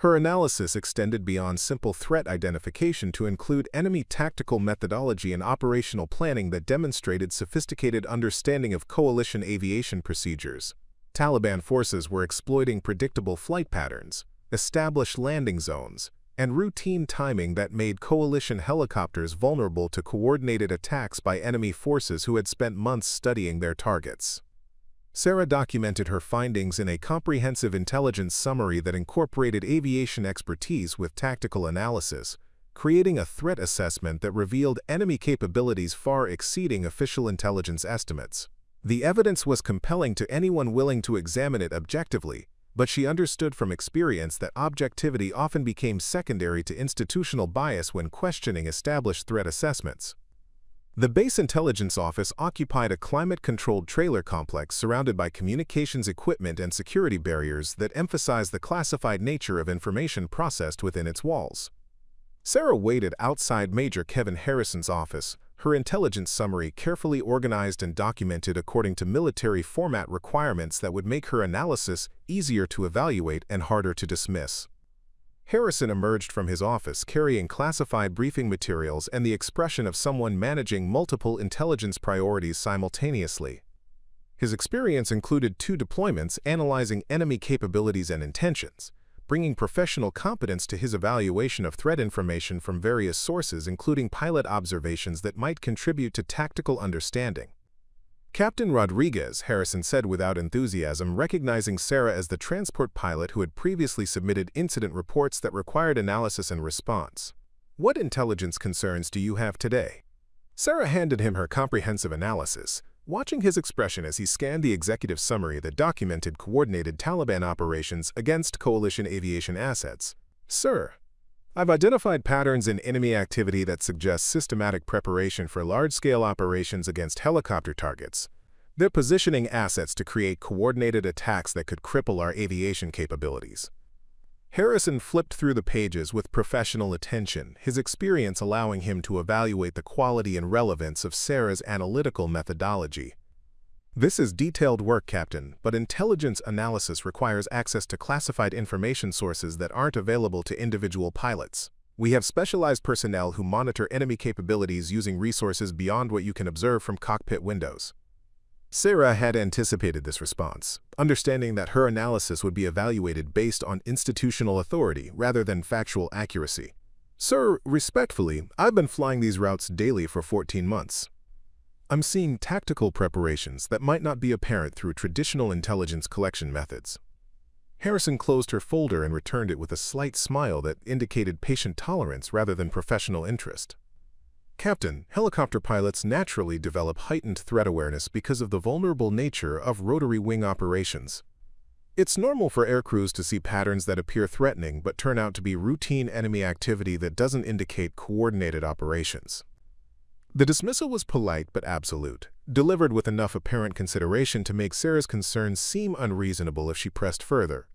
Her analysis extended beyond simple threat identification to include enemy tactical methodology and operational planning that demonstrated sophisticated understanding of coalition aviation procedures. Taliban forces were exploiting predictable flight patterns, established landing zones, and routine timing that made coalition helicopters vulnerable to coordinated attacks by enemy forces who had spent months studying their targets. Sarah documented her findings in a comprehensive intelligence summary that incorporated aviation expertise with tactical analysis, creating a threat assessment that revealed enemy capabilities far exceeding official intelligence estimates. The evidence was compelling to anyone willing to examine it objectively, but she understood from experience that objectivity often became secondary to institutional bias when questioning established threat assessments. The base intelligence office occupied a climate-controlled trailer complex surrounded by communications equipment and security barriers that emphasized the classified nature of information processed within its walls. Sarah waited outside Major Kevin Harrison's office, her intelligence summary carefully organized and documented according to military format requirements that would make her analysis easier to evaluate and harder to dismiss. Harrison emerged from his office carrying classified briefing materials and the expression of someone managing multiple intelligence priorities simultaneously. His experience included 2 deployments analyzing enemy capabilities and intentions, bringing professional competence to his evaluation of threat information from various sources, including pilot observations that might contribute to tactical understanding. Captain Rodriguez, Harrison said without enthusiasm, recognizing Sarah as the transport pilot who had previously submitted incident reports that required analysis and response. "What intelligence concerns do you have today?" Sarah handed him her comprehensive analysis, watching his expression as he scanned the executive summary that documented coordinated Taliban operations against coalition aviation assets. "Sir, I've identified patterns in enemy activity that suggest systematic preparation for large-scale operations against helicopter targets. They're positioning assets to create coordinated attacks that could cripple our aviation capabilities." Harrison flipped through the pages with professional attention, his experience allowing him to evaluate the quality and relevance of Sarah's analytical methodology. "This is detailed work, Captain, but intelligence analysis requires access to classified information sources that aren't available to individual pilots. We have specialized personnel who monitor enemy capabilities using resources beyond what you can observe from cockpit windows." Sarah had anticipated this response, understanding that her analysis would be evaluated based on institutional authority rather than factual accuracy. "Sir, respectfully, I've been flying these routes daily for 14 months. I'm seeing tactical preparations that might not be apparent through traditional intelligence collection methods." Harrison closed her folder and returned it with a slight smile that indicated patient tolerance rather than professional interest. "Captain, helicopter pilots naturally develop heightened threat awareness because of the vulnerable nature of rotary wing operations. It's normal for aircrews to see patterns that appear threatening but turn out to be routine enemy activity that doesn't indicate coordinated operations." The dismissal was polite but absolute, delivered with enough apparent consideration to make Sarah's concerns seem unreasonable if she pressed further.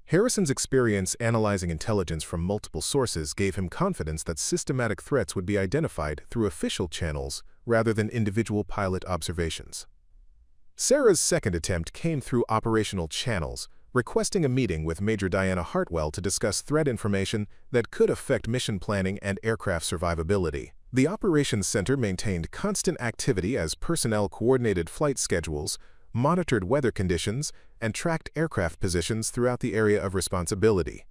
Harrison's experience analyzing intelligence from multiple sources gave him confidence that systematic threats would be identified through official channels rather than individual pilot observations. Sarah's second attempt came through operational channels, requesting a meeting with Major Diana Hartwell to discuss threat information that could affect mission planning and aircraft survivability. The Operations Center maintained constant activity as personnel coordinated flight schedules, monitored weather conditions, and tracked aircraft positions throughout the area of responsibility.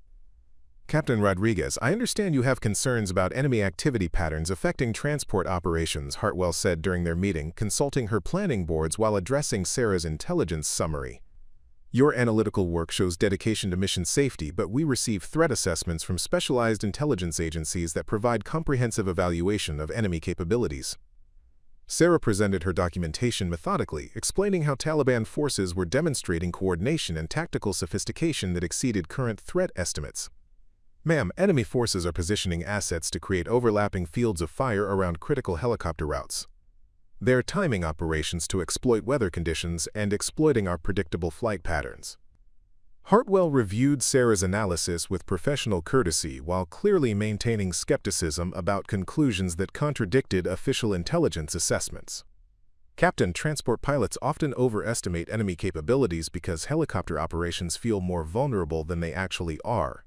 "Captain Rodriguez, I understand you have concerns about enemy activity patterns affecting transport operations," Hartwell said during their meeting, consulting her planning boards while addressing Sarah's intelligence summary. "Your analytical work shows dedication to mission safety, but we receive threat assessments from specialized intelligence agencies that provide comprehensive evaluation of enemy capabilities." Sarah presented her documentation methodically, explaining how Taliban forces were demonstrating coordination and tactical sophistication that exceeded current threat estimates. "Ma'am, enemy forces are positioning assets to create overlapping fields of fire around critical helicopter routes. They're timing operations to exploit weather conditions and exploiting our predictable flight patterns. Hartwell reviewed Sarah's analysis with professional courtesy while clearly maintaining skepticism about conclusions that contradicted official intelligence assessments. Captain, transport pilots often overestimate enemy capabilities because helicopter operations feel more vulnerable than they actually are.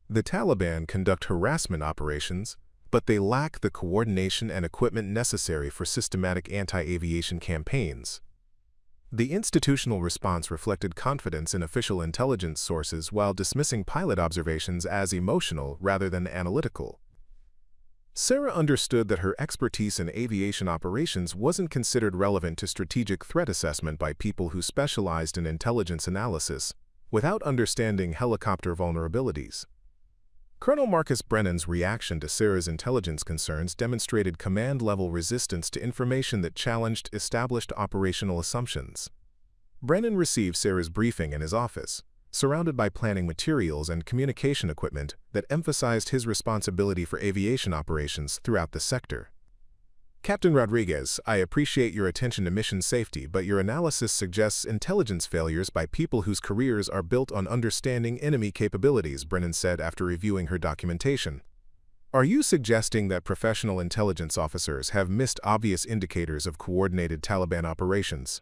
The Taliban conduct harassment operations, but they lack the coordination and equipment necessary for systematic anti-aviation campaigns. The institutional response reflected confidence in official intelligence sources while dismissing pilot observations as emotional rather than analytical. Sarah understood that her expertise in aviation operations wasn't considered relevant to strategic threat assessment by people who specialized in intelligence analysis without understanding helicopter vulnerabilities. Colonel Marcus Brennan's reaction to Sarah's intelligence concerns demonstrated command-level resistance to information that challenged established operational assumptions. Brennan received Sarah's briefing in his office, surrounded by planning materials and communication equipment that emphasized his responsibility for aviation operations throughout the sector. Captain Rodriguez, I appreciate your attention to mission safety, but your analysis suggests intelligence failures by people whose careers are built on understanding enemy capabilities, Brennan said after reviewing her documentation. Are you suggesting that professional intelligence officers have missed obvious indicators of coordinated Taliban operations?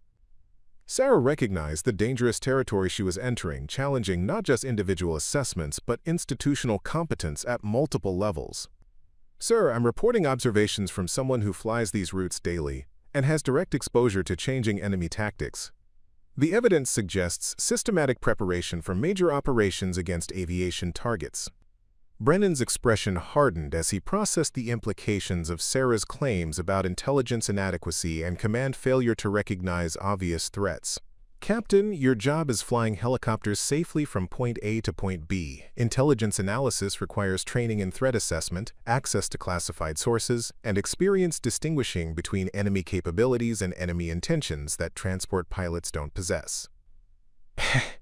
Sarah recognized the dangerous territory she was entering, challenging not just individual assessments but institutional competence at multiple levels. Sir, I'm reporting observations from someone who flies these routes daily and has direct exposure to changing enemy tactics. The evidence suggests systematic preparation for major operations against aviation targets. Brennan's expression hardened as he processed the implications of Sarah's claims about intelligence inadequacy and command failure to recognize obvious threats. Captain, your job is flying helicopters safely from point A to point B. Intelligence analysis requires training in threat assessment, access to classified sources, and experience distinguishing between enemy capabilities and enemy intentions that transport pilots don't possess.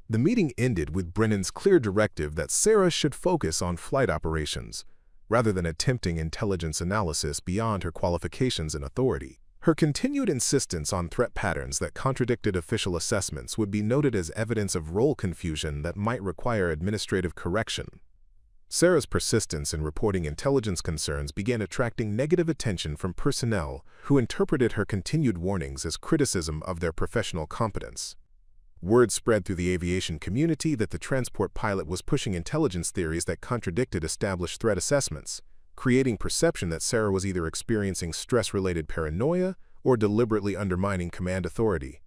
The meeting ended with Brennan's clear directive that Sarah should focus on flight operations, rather than attempting intelligence analysis beyond her qualifications and authority. Her continued insistence on threat patterns that contradicted official assessments would be noted as evidence of role confusion that might require administrative correction. Sarah's persistence in reporting intelligence concerns began attracting negative attention from personnel who interpreted her continued warnings as criticism of their professional competence. Word spread through the aviation community that the transport pilot was pushing intelligence theories that contradicted established threat assessments, creating perception that Sarah was either experiencing stress-related paranoia or deliberately undermining command authority.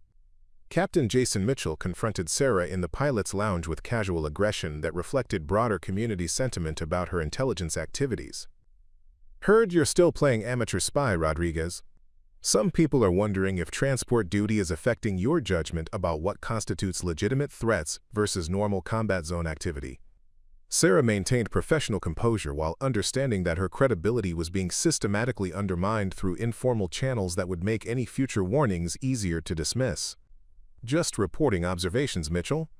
Captain Jason Mitchell confronted Sarah in the pilot's lounge with casual aggression that reflected broader community sentiment about her intelligence activities. Heard you're still playing amateur spy, Rodriguez. Some people are wondering if transport duty is affecting your judgment about what constitutes legitimate threats versus normal combat zone activity. Sarah maintained professional composure while understanding that her credibility was being systematically undermined through informal channels that would make any future warnings easier to dismiss. Just reporting observations, Mitchell.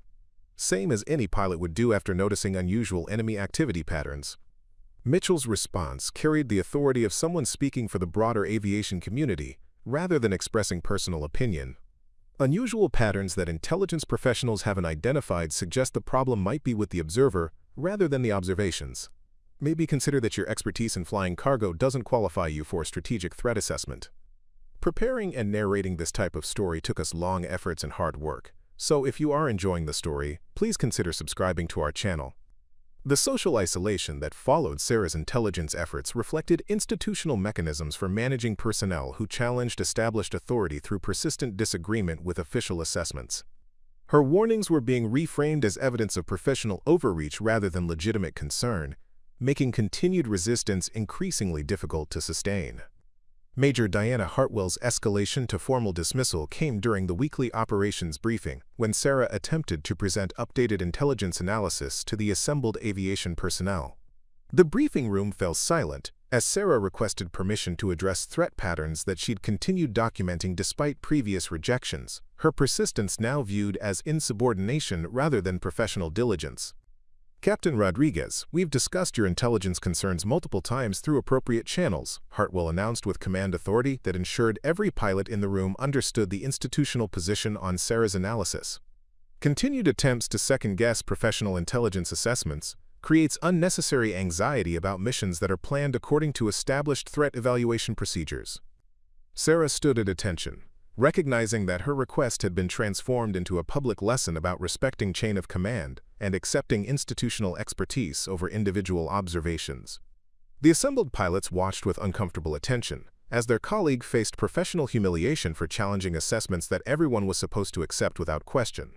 Same as any pilot would do after noticing unusual enemy activity patterns. Mitchell's response carried the authority of someone speaking for the broader aviation community, rather than expressing personal opinion. Unusual patterns that intelligence professionals haven't identified suggest the problem might be with the observer rather than the observations. Maybe consider that your expertise in flying cargo doesn't qualify you for strategic threat assessment. Preparing and narrating this type of story took us long efforts and hard work, so if you are enjoying the story, please consider subscribing to our channel. The social isolation that followed Sarah's intelligence efforts reflected institutional mechanisms for managing personnel who challenged established authority through persistent disagreement with official assessments. Her warnings were being reframed as evidence of professional overreach rather than legitimate concern, making continued resistance increasingly difficult to sustain. Major Diana Hartwell's escalation to formal dismissal came during the weekly operations briefing, when Sarah attempted to present updated intelligence analysis to the assembled aviation personnel. The briefing room fell silent as Sarah requested permission to address threat patterns that she'd continued documenting despite previous rejections, her persistence now viewed as insubordination rather than professional diligence. Captain Rodriguez, we've discussed your intelligence concerns multiple times through appropriate channels, Hartwell announced with command authority that ensured every pilot in the room understood the institutional position on Sarah's analysis. Continued attempts to second-guess professional intelligence assessments creates unnecessary anxiety about missions that are planned according to established threat evaluation procedures. Sarah stood at attention, recognizing that her request had been transformed into a public lesson about respecting chain of command and accepting institutional expertise over individual observations. The assembled pilots watched with uncomfortable attention, as their colleague faced professional humiliation for challenging assessments that everyone was supposed to accept without question.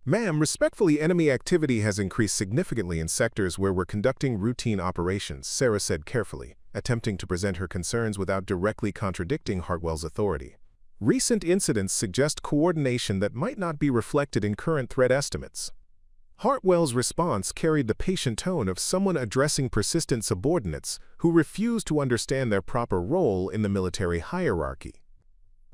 Ma'am, respectfully, enemy activity has increased significantly in sectors where we're conducting routine operations, Sarah said carefully, attempting to present her concerns without directly contradicting Hartwell's authority. Recent incidents suggest coordination that might not be reflected in current threat estimates. Hartwell's response carried the patient tone of someone addressing persistent subordinates who refuse to understand their proper role in the military hierarchy.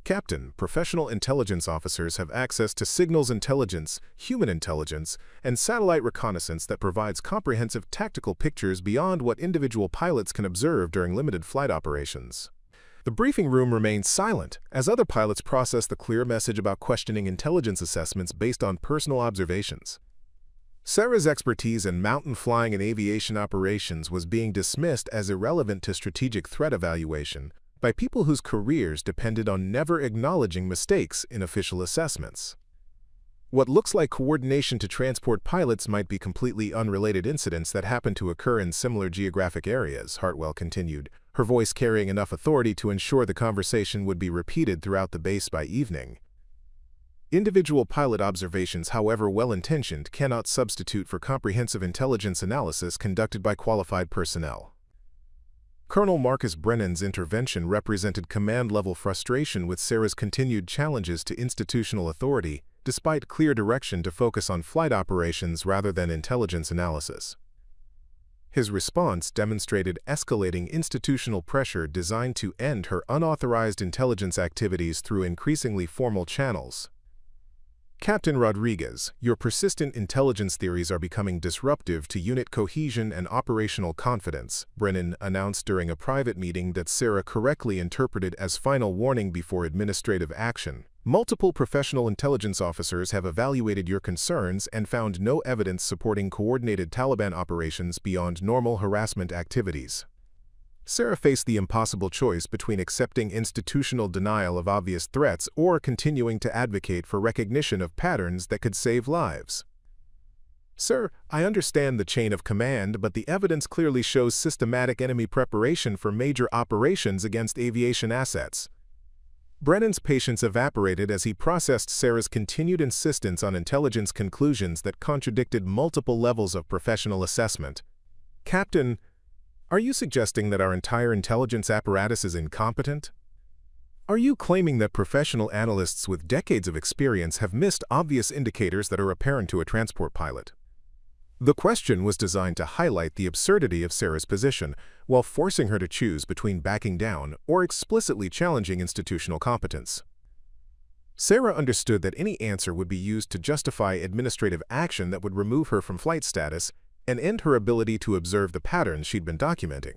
Captain, professional intelligence officers have access to signals intelligence, human intelligence, and satellite reconnaissance that provides comprehensive tactical pictures beyond what individual pilots can observe during limited flight operations. The briefing room remained silent as other pilots processed the clear message about questioning intelligence assessments based on personal observations. Sarah's expertise in mountain flying and aviation operations was being dismissed as irrelevant to strategic threat evaluation by people whose careers depended on never acknowledging mistakes in official assessments. What looks like coordination to transport pilots might be completely unrelated incidents that happen to occur in similar geographic areas, Hartwell continued, her voice carrying enough authority to ensure the conversation would be repeated throughout the base by evening. Individual pilot observations, however well-intentioned, cannot substitute for comprehensive intelligence analysis conducted by qualified personnel. Colonel Marcus Brennan's intervention represented command-level frustration with Sarah's continued challenges to institutional authority, despite clear direction to focus on flight operations rather than intelligence analysis. His response demonstrated escalating institutional pressure designed to end her unauthorized intelligence activities through increasingly formal channels. Captain Rodriguez, your persistent intelligence theories are becoming disruptive to unit cohesion and operational confidence, Brennan announced during a private meeting that Sarah correctly interpreted as final warning before administrative action. Multiple professional intelligence officers have evaluated your concerns and found no evidence supporting coordinated Taliban operations beyond normal harassment activities. Sarah faced the impossible choice between accepting institutional denial of obvious threats or continuing to advocate for recognition of patterns that could save lives. Sir, I understand the chain of command, but the evidence clearly shows systematic enemy preparation for major operations against aviation assets. Brennan's patience evaporated as he processed Sarah's continued insistence on intelligence conclusions that contradicted multiple levels of professional assessment. Captain, are you suggesting that our entire intelligence apparatus is incompetent? Are you claiming that professional analysts with decades of experience have missed obvious indicators that are apparent to a transport pilot? The question was designed to highlight the absurdity of Sarah's position, while forcing her to choose between backing down or explicitly challenging institutional competence. Sarah understood that any answer would be used to justify administrative action that would remove her from flight status and end her ability to observe the patterns she'd been documenting.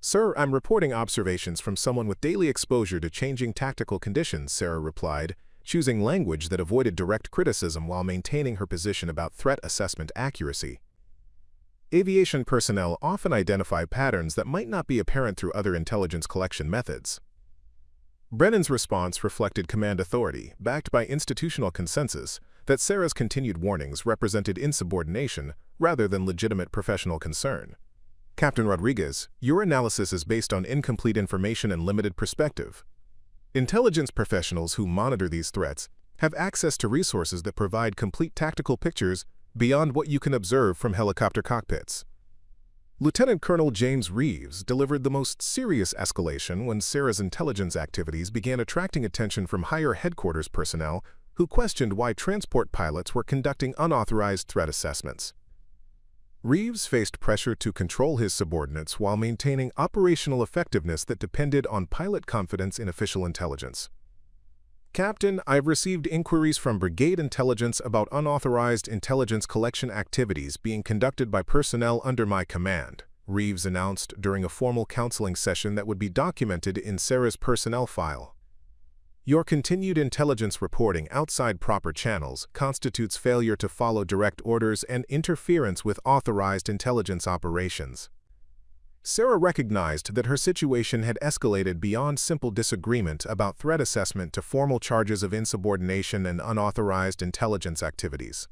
Sir, I'm reporting observations from someone with daily exposure to changing tactical conditions, Sarah replied, choosing language that avoided direct criticism while maintaining her position about threat assessment accuracy. Aviation personnel often identify patterns that might not be apparent through other intelligence collection methods. Brennan's response reflected command authority, backed by institutional consensus, that Sarah's continued warnings represented insubordination rather than legitimate professional concern. Captain Rodriguez, your analysis is based on incomplete information and limited perspective. Intelligence professionals who monitor these threats have access to resources that provide complete tactical pictures beyond what you can observe from helicopter cockpits. Lieutenant Colonel James Reeves delivered the most serious escalation when Sarah's intelligence activities began attracting attention from higher headquarters personnel who questioned why transport pilots were conducting unauthorized threat assessments. Reeves faced pressure to control his subordinates while maintaining operational effectiveness that depended on pilot confidence in official intelligence. Captain, I've received inquiries from Brigade Intelligence about unauthorized intelligence collection activities being conducted by personnel under my command, Reeves announced during a formal counseling session that would be documented in Sarah's personnel file. Your continued intelligence reporting outside proper channels constitutes failure to follow direct orders and interference with authorized intelligence operations. Sarah recognized that her situation had escalated beyond simple disagreement about threat assessment to formal charges of insubordination and unauthorized intelligence activities.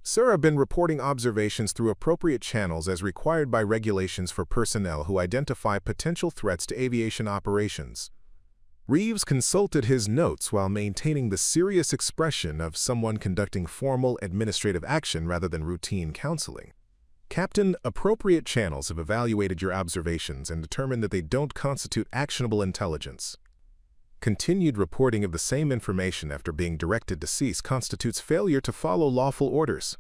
Sarah had been reporting observations through appropriate channels as required by regulations for personnel who identify potential threats to aviation operations. Reeves consulted his notes while maintaining the serious expression of someone conducting formal administrative action rather than routine counseling. Captain, appropriate channels have evaluated your observations and determined that they don't constitute actionable intelligence. Continued reporting of the same information after being directed to cease constitutes failure to follow lawful orders.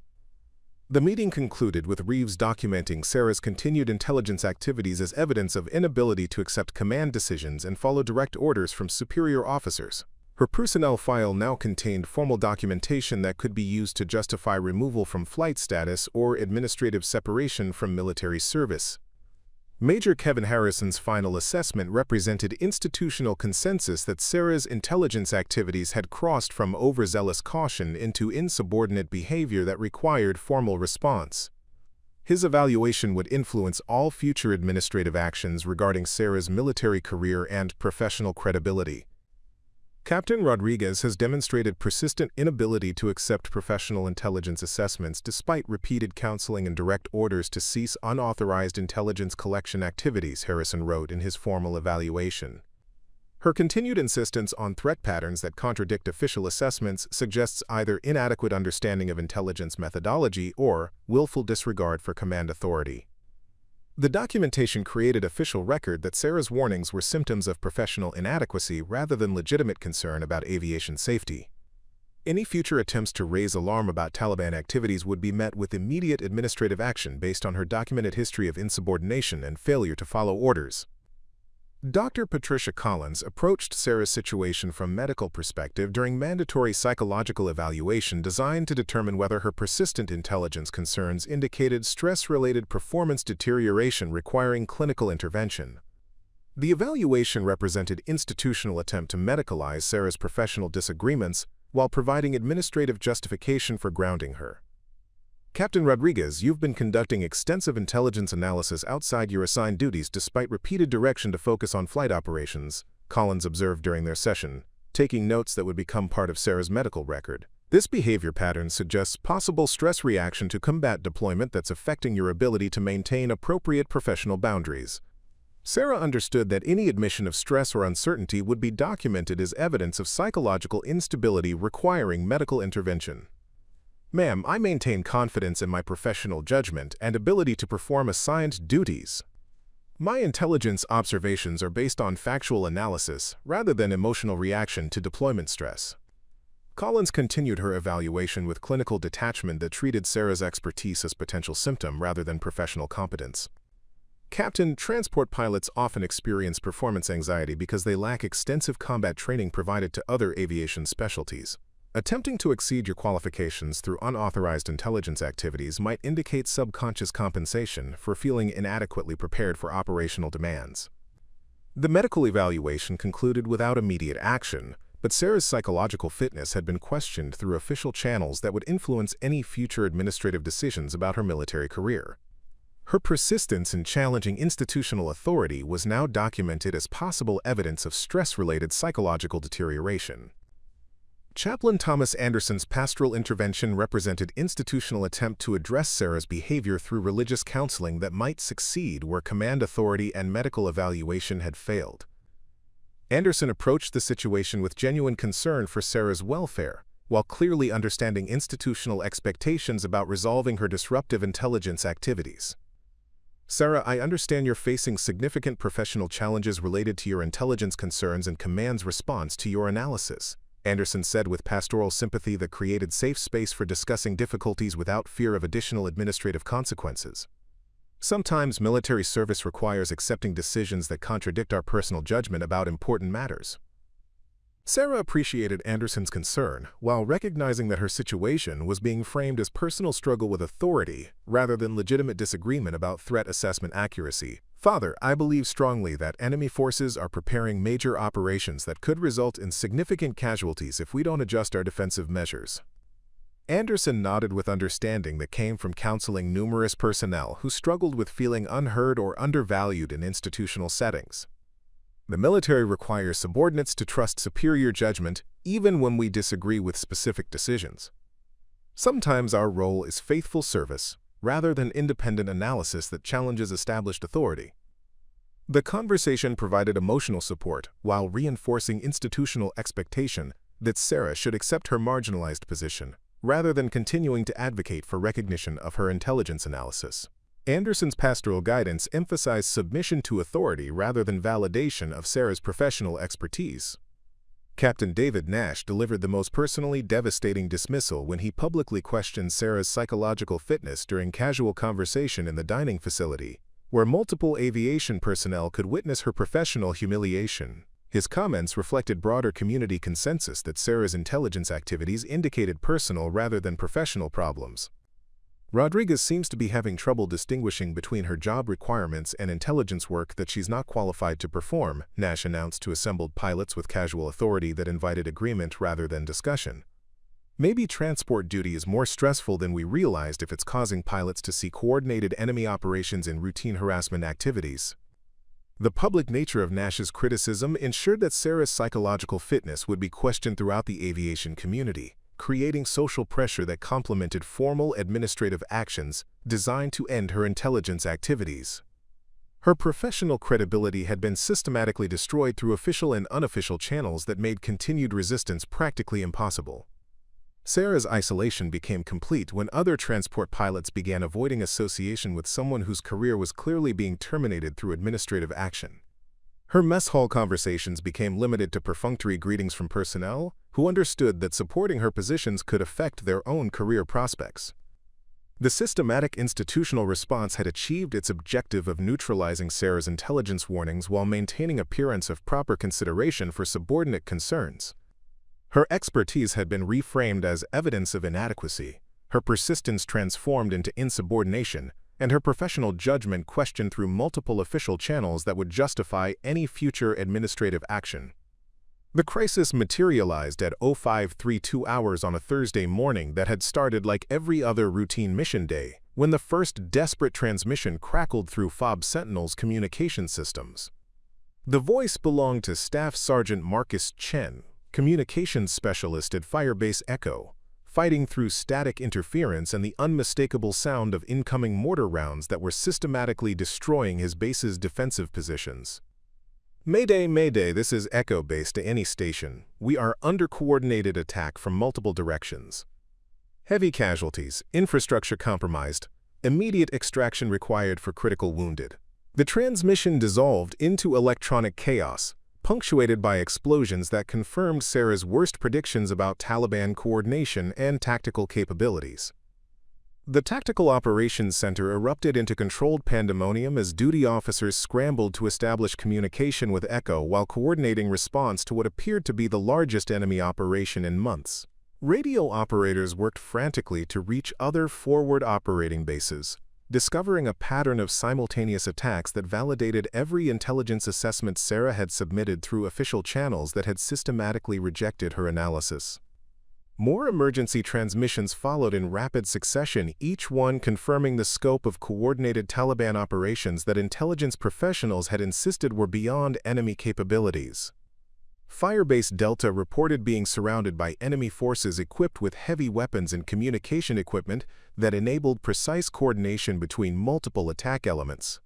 The meeting concluded with Reeves documenting Sarah's continued intelligence activities as evidence of inability to accept command decisions and follow direct orders from superior officers. Her personnel file now contained formal documentation that could be used to justify removal from flight status or administrative separation from military service. Major Kevin Harrison's final assessment represented institutional consensus that Sarah's intelligence activities had crossed from overzealous caution into insubordinate behavior that required formal response. His evaluation would influence all future administrative actions regarding Sarah's military career and professional credibility. Captain Rodriguez has demonstrated persistent inability to accept professional intelligence assessments despite repeated counseling and direct orders to cease unauthorized intelligence collection activities, Harrison wrote in his formal evaluation. Her continued insistence on threat patterns that contradict official assessments suggests either inadequate understanding of intelligence methodology or willful disregard for command authority. The documentation created official record that Sarah's warnings were symptoms of professional inadequacy rather than legitimate concern about aviation safety. Any future attempts to raise alarm about Taliban activities would be met with immediate administrative action based on her documented history of insubordination and failure to follow orders. Dr. Patricia Collins approached Sarah's situation from a medical perspective during mandatory psychological evaluation designed to determine whether her persistent intelligence concerns indicated stress-related performance deterioration requiring clinical intervention. The evaluation represented an institutional attempt to medicalize Sarah's professional disagreements while providing administrative justification for grounding her. Captain Rodriguez, you've been conducting extensive intelligence analysis outside your assigned duties despite repeated direction to focus on flight operations, Collins observed during their session, taking notes that would become part of Sarah's medical record. This behavior pattern suggests possible stress reaction to combat deployment that's affecting your ability to maintain appropriate professional boundaries. Sarah understood that any admission of stress or uncertainty would be documented as evidence of psychological instability requiring medical intervention. Ma'am, I maintain confidence in my professional judgment and ability to perform assigned duties. My intelligence observations are based on factual analysis rather than emotional reaction to deployment stress. Collins continued her evaluation with clinical detachment that treated Sarah's expertise as potential symptom rather than professional competence. Captain, transport pilots often experience performance anxiety because they lack extensive combat training provided to other aviation specialties. Attempting to exceed your qualifications through unauthorized intelligence activities might indicate subconscious compensation for feeling inadequately prepared for operational demands. The medical evaluation concluded without immediate action, but Sarah's psychological fitness had been questioned through official channels that would influence any future administrative decisions about her military career. Her persistence in challenging institutional authority was now documented as possible evidence of stress-related psychological deterioration. Chaplain Thomas Anderson's pastoral intervention represented institutional attempt to address Sarah's behavior through religious counseling that might succeed where command authority and medical evaluation had failed. Anderson approached the situation with genuine concern for Sarah's welfare, while clearly understanding institutional expectations about resolving her disruptive intelligence activities. Sarah, I understand you're facing significant professional challenges related to your intelligence concerns and command's response to your analysis, Anderson said with pastoral sympathy that created safe space for discussing difficulties without fear of additional administrative consequences. Sometimes military service requires accepting decisions that contradict our personal judgment about important matters. Sarah appreciated Anderson's concern, while recognizing that her situation was being framed as personal struggle with authority rather than legitimate disagreement about threat assessment accuracy. Father, I believe strongly that enemy forces are preparing major operations that could result in significant casualties if we don't adjust our defensive measures. Anderson nodded with understanding that came from counseling numerous personnel who struggled with feeling unheard or undervalued in institutional settings. The military requires subordinates to trust superior judgment even when we disagree with specific decisions. Sometimes our role is faithful service rather than independent analysis that challenges established authority. The conversation provided emotional support while reinforcing institutional expectation that Sarah should accept her marginalized position rather than continuing to advocate for recognition of her intelligence analysis. Anderson's pastoral guidance emphasized submission to authority rather than validation of Sarah's professional expertise. Captain David Nash delivered the most personally devastating dismissal when he publicly questioned Sarah's psychological fitness during casual conversation in the dining facility, where multiple aviation personnel could witness her professional humiliation. His comments reflected broader community consensus that Sarah's intelligence activities indicated personal rather than professional problems. Rodriguez seems to be having trouble distinguishing between her job requirements and intelligence work that she's not qualified to perform, Nash announced to assembled pilots with casual authority that invited agreement rather than discussion. Maybe transport duty is more stressful than we realized if it's causing pilots to see coordinated enemy operations in routine harassment activities. The public nature of Nash's criticism ensured that Sarah's psychological fitness would be questioned throughout the aviation community, creating social pressure that complemented formal administrative actions designed to end her intelligence activities. Her professional credibility had been systematically destroyed through official and unofficial channels that made continued resistance practically impossible. Sarah's isolation became complete when other transport pilots began avoiding association with someone whose career was clearly being terminated through administrative action. Her mess hall conversations became limited to perfunctory greetings from personnel who understood that supporting her positions could affect their own career prospects. The systematic institutional response had achieved its objective of neutralizing Sarah's intelligence warnings while maintaining appearance of proper consideration for subordinate concerns. Her expertise had been reframed as evidence of inadequacy, her persistence transformed into insubordination, and her professional judgment questioned through multiple official channels that would justify any future administrative action. The crisis materialized at 0532 hours on a Thursday morning that had started like every other routine mission day, when the first desperate transmission crackled through FOB Sentinel's communication systems. The voice belonged to Staff Sergeant Marcus Chen, communications specialist at Firebase Echo, fighting through static interference and the unmistakable sound of incoming mortar rounds that were systematically destroying his base's defensive positions. Mayday, Mayday, this is Echo Base to any station. We are under coordinated attack from multiple directions. Heavy casualties, infrastructure compromised, immediate extraction required for critical wounded. The transmission dissolved into electronic chaos, punctuated by explosions that confirmed Sarah's worst predictions about Taliban coordination and tactical capabilities. The Tactical Operations Center erupted into controlled pandemonium as duty officers scrambled to establish communication with Echo while coordinating response to what appeared to be the largest enemy operation in months. Radio operators worked frantically to reach other forward operating bases, discovering a pattern of simultaneous attacks that validated every intelligence assessment Sarah had submitted through official channels that had systematically rejected her analysis. More emergency transmissions followed in rapid succession, each one confirming the scope of coordinated Taliban operations that intelligence professionals had insisted were beyond enemy capabilities. Firebase Delta reported being surrounded by enemy forces equipped with heavy weapons and communication equipment that enabled precise coordination between multiple attack elements.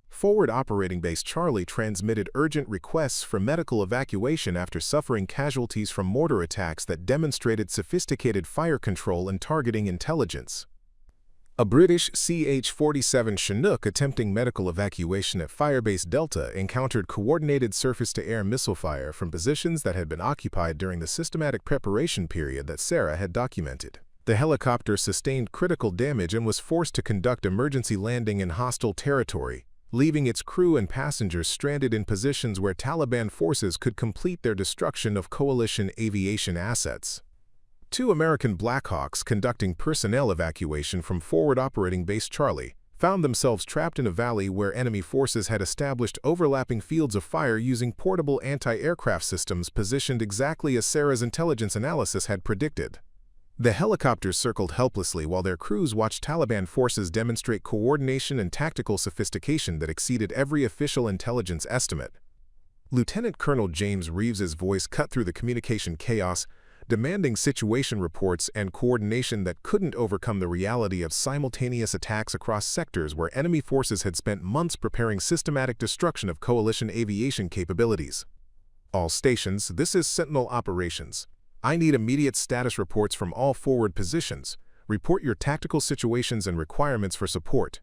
Forward Operating Base Charlie transmitted urgent requests for medical evacuation after suffering casualties from mortar attacks that demonstrated sophisticated fire control and targeting intelligence. A British CH-47 Chinook attempting medical evacuation at Firebase Delta encountered coordinated surface-to-air missile fire from positions that had been occupied during the systematic preparation period that Sarah had documented. The helicopter sustained critical damage and was forced to conduct emergency landing in hostile territory, leaving its crew and passengers stranded in positions where Taliban forces could complete their destruction of coalition aviation assets. 2 American Black Hawks conducting personnel evacuation from Forward Operating Base Charlie found themselves trapped in a valley where enemy forces had established overlapping fields of fire using portable anti-aircraft systems positioned exactly as Sarah's intelligence analysis had predicted. The helicopters circled helplessly while their crews watched Taliban forces demonstrate coordination and tactical sophistication that exceeded every official intelligence estimate. Lieutenant Colonel James Reeves's voice cut through the communication chaos, demanding situation reports and coordination that couldn't overcome the reality of simultaneous attacks across sectors where enemy forces had spent months preparing systematic destruction of coalition aviation capabilities. All stations, this is Sentinel Operations. I need immediate status reports from all forward positions. Report your tactical situations and requirements for support.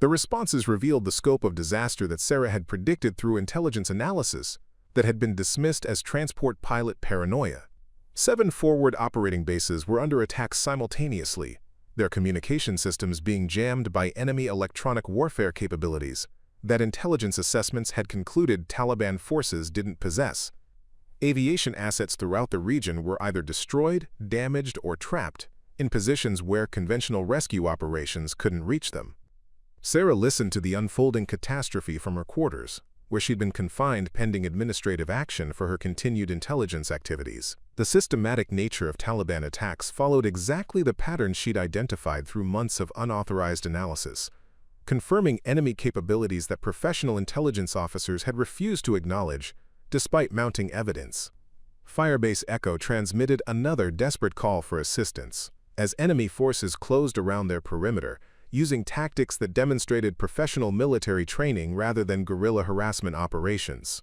The responses revealed the scope of disaster that Sarah had predicted through intelligence analysis that had been dismissed as transport pilot paranoia. 7 forward operating bases were under attack simultaneously, their communication systems being jammed by enemy electronic warfare capabilities that intelligence assessments had concluded Taliban forces didn't possess. Aviation assets throughout the region were either destroyed, damaged, or trapped in positions where conventional rescue operations couldn't reach them. Sarah listened to the unfolding catastrophe from her quarters, where she'd been confined pending administrative action for her continued intelligence activities. The systematic nature of Taliban attacks followed exactly the pattern she'd identified through months of unauthorized analysis, confirming enemy capabilities that professional intelligence officers had refused to acknowledge, despite mounting evidence. Firebase Echo transmitted another desperate call for assistance, as enemy forces closed around their perimeter, using tactics that demonstrated professional military training rather than guerrilla harassment operations.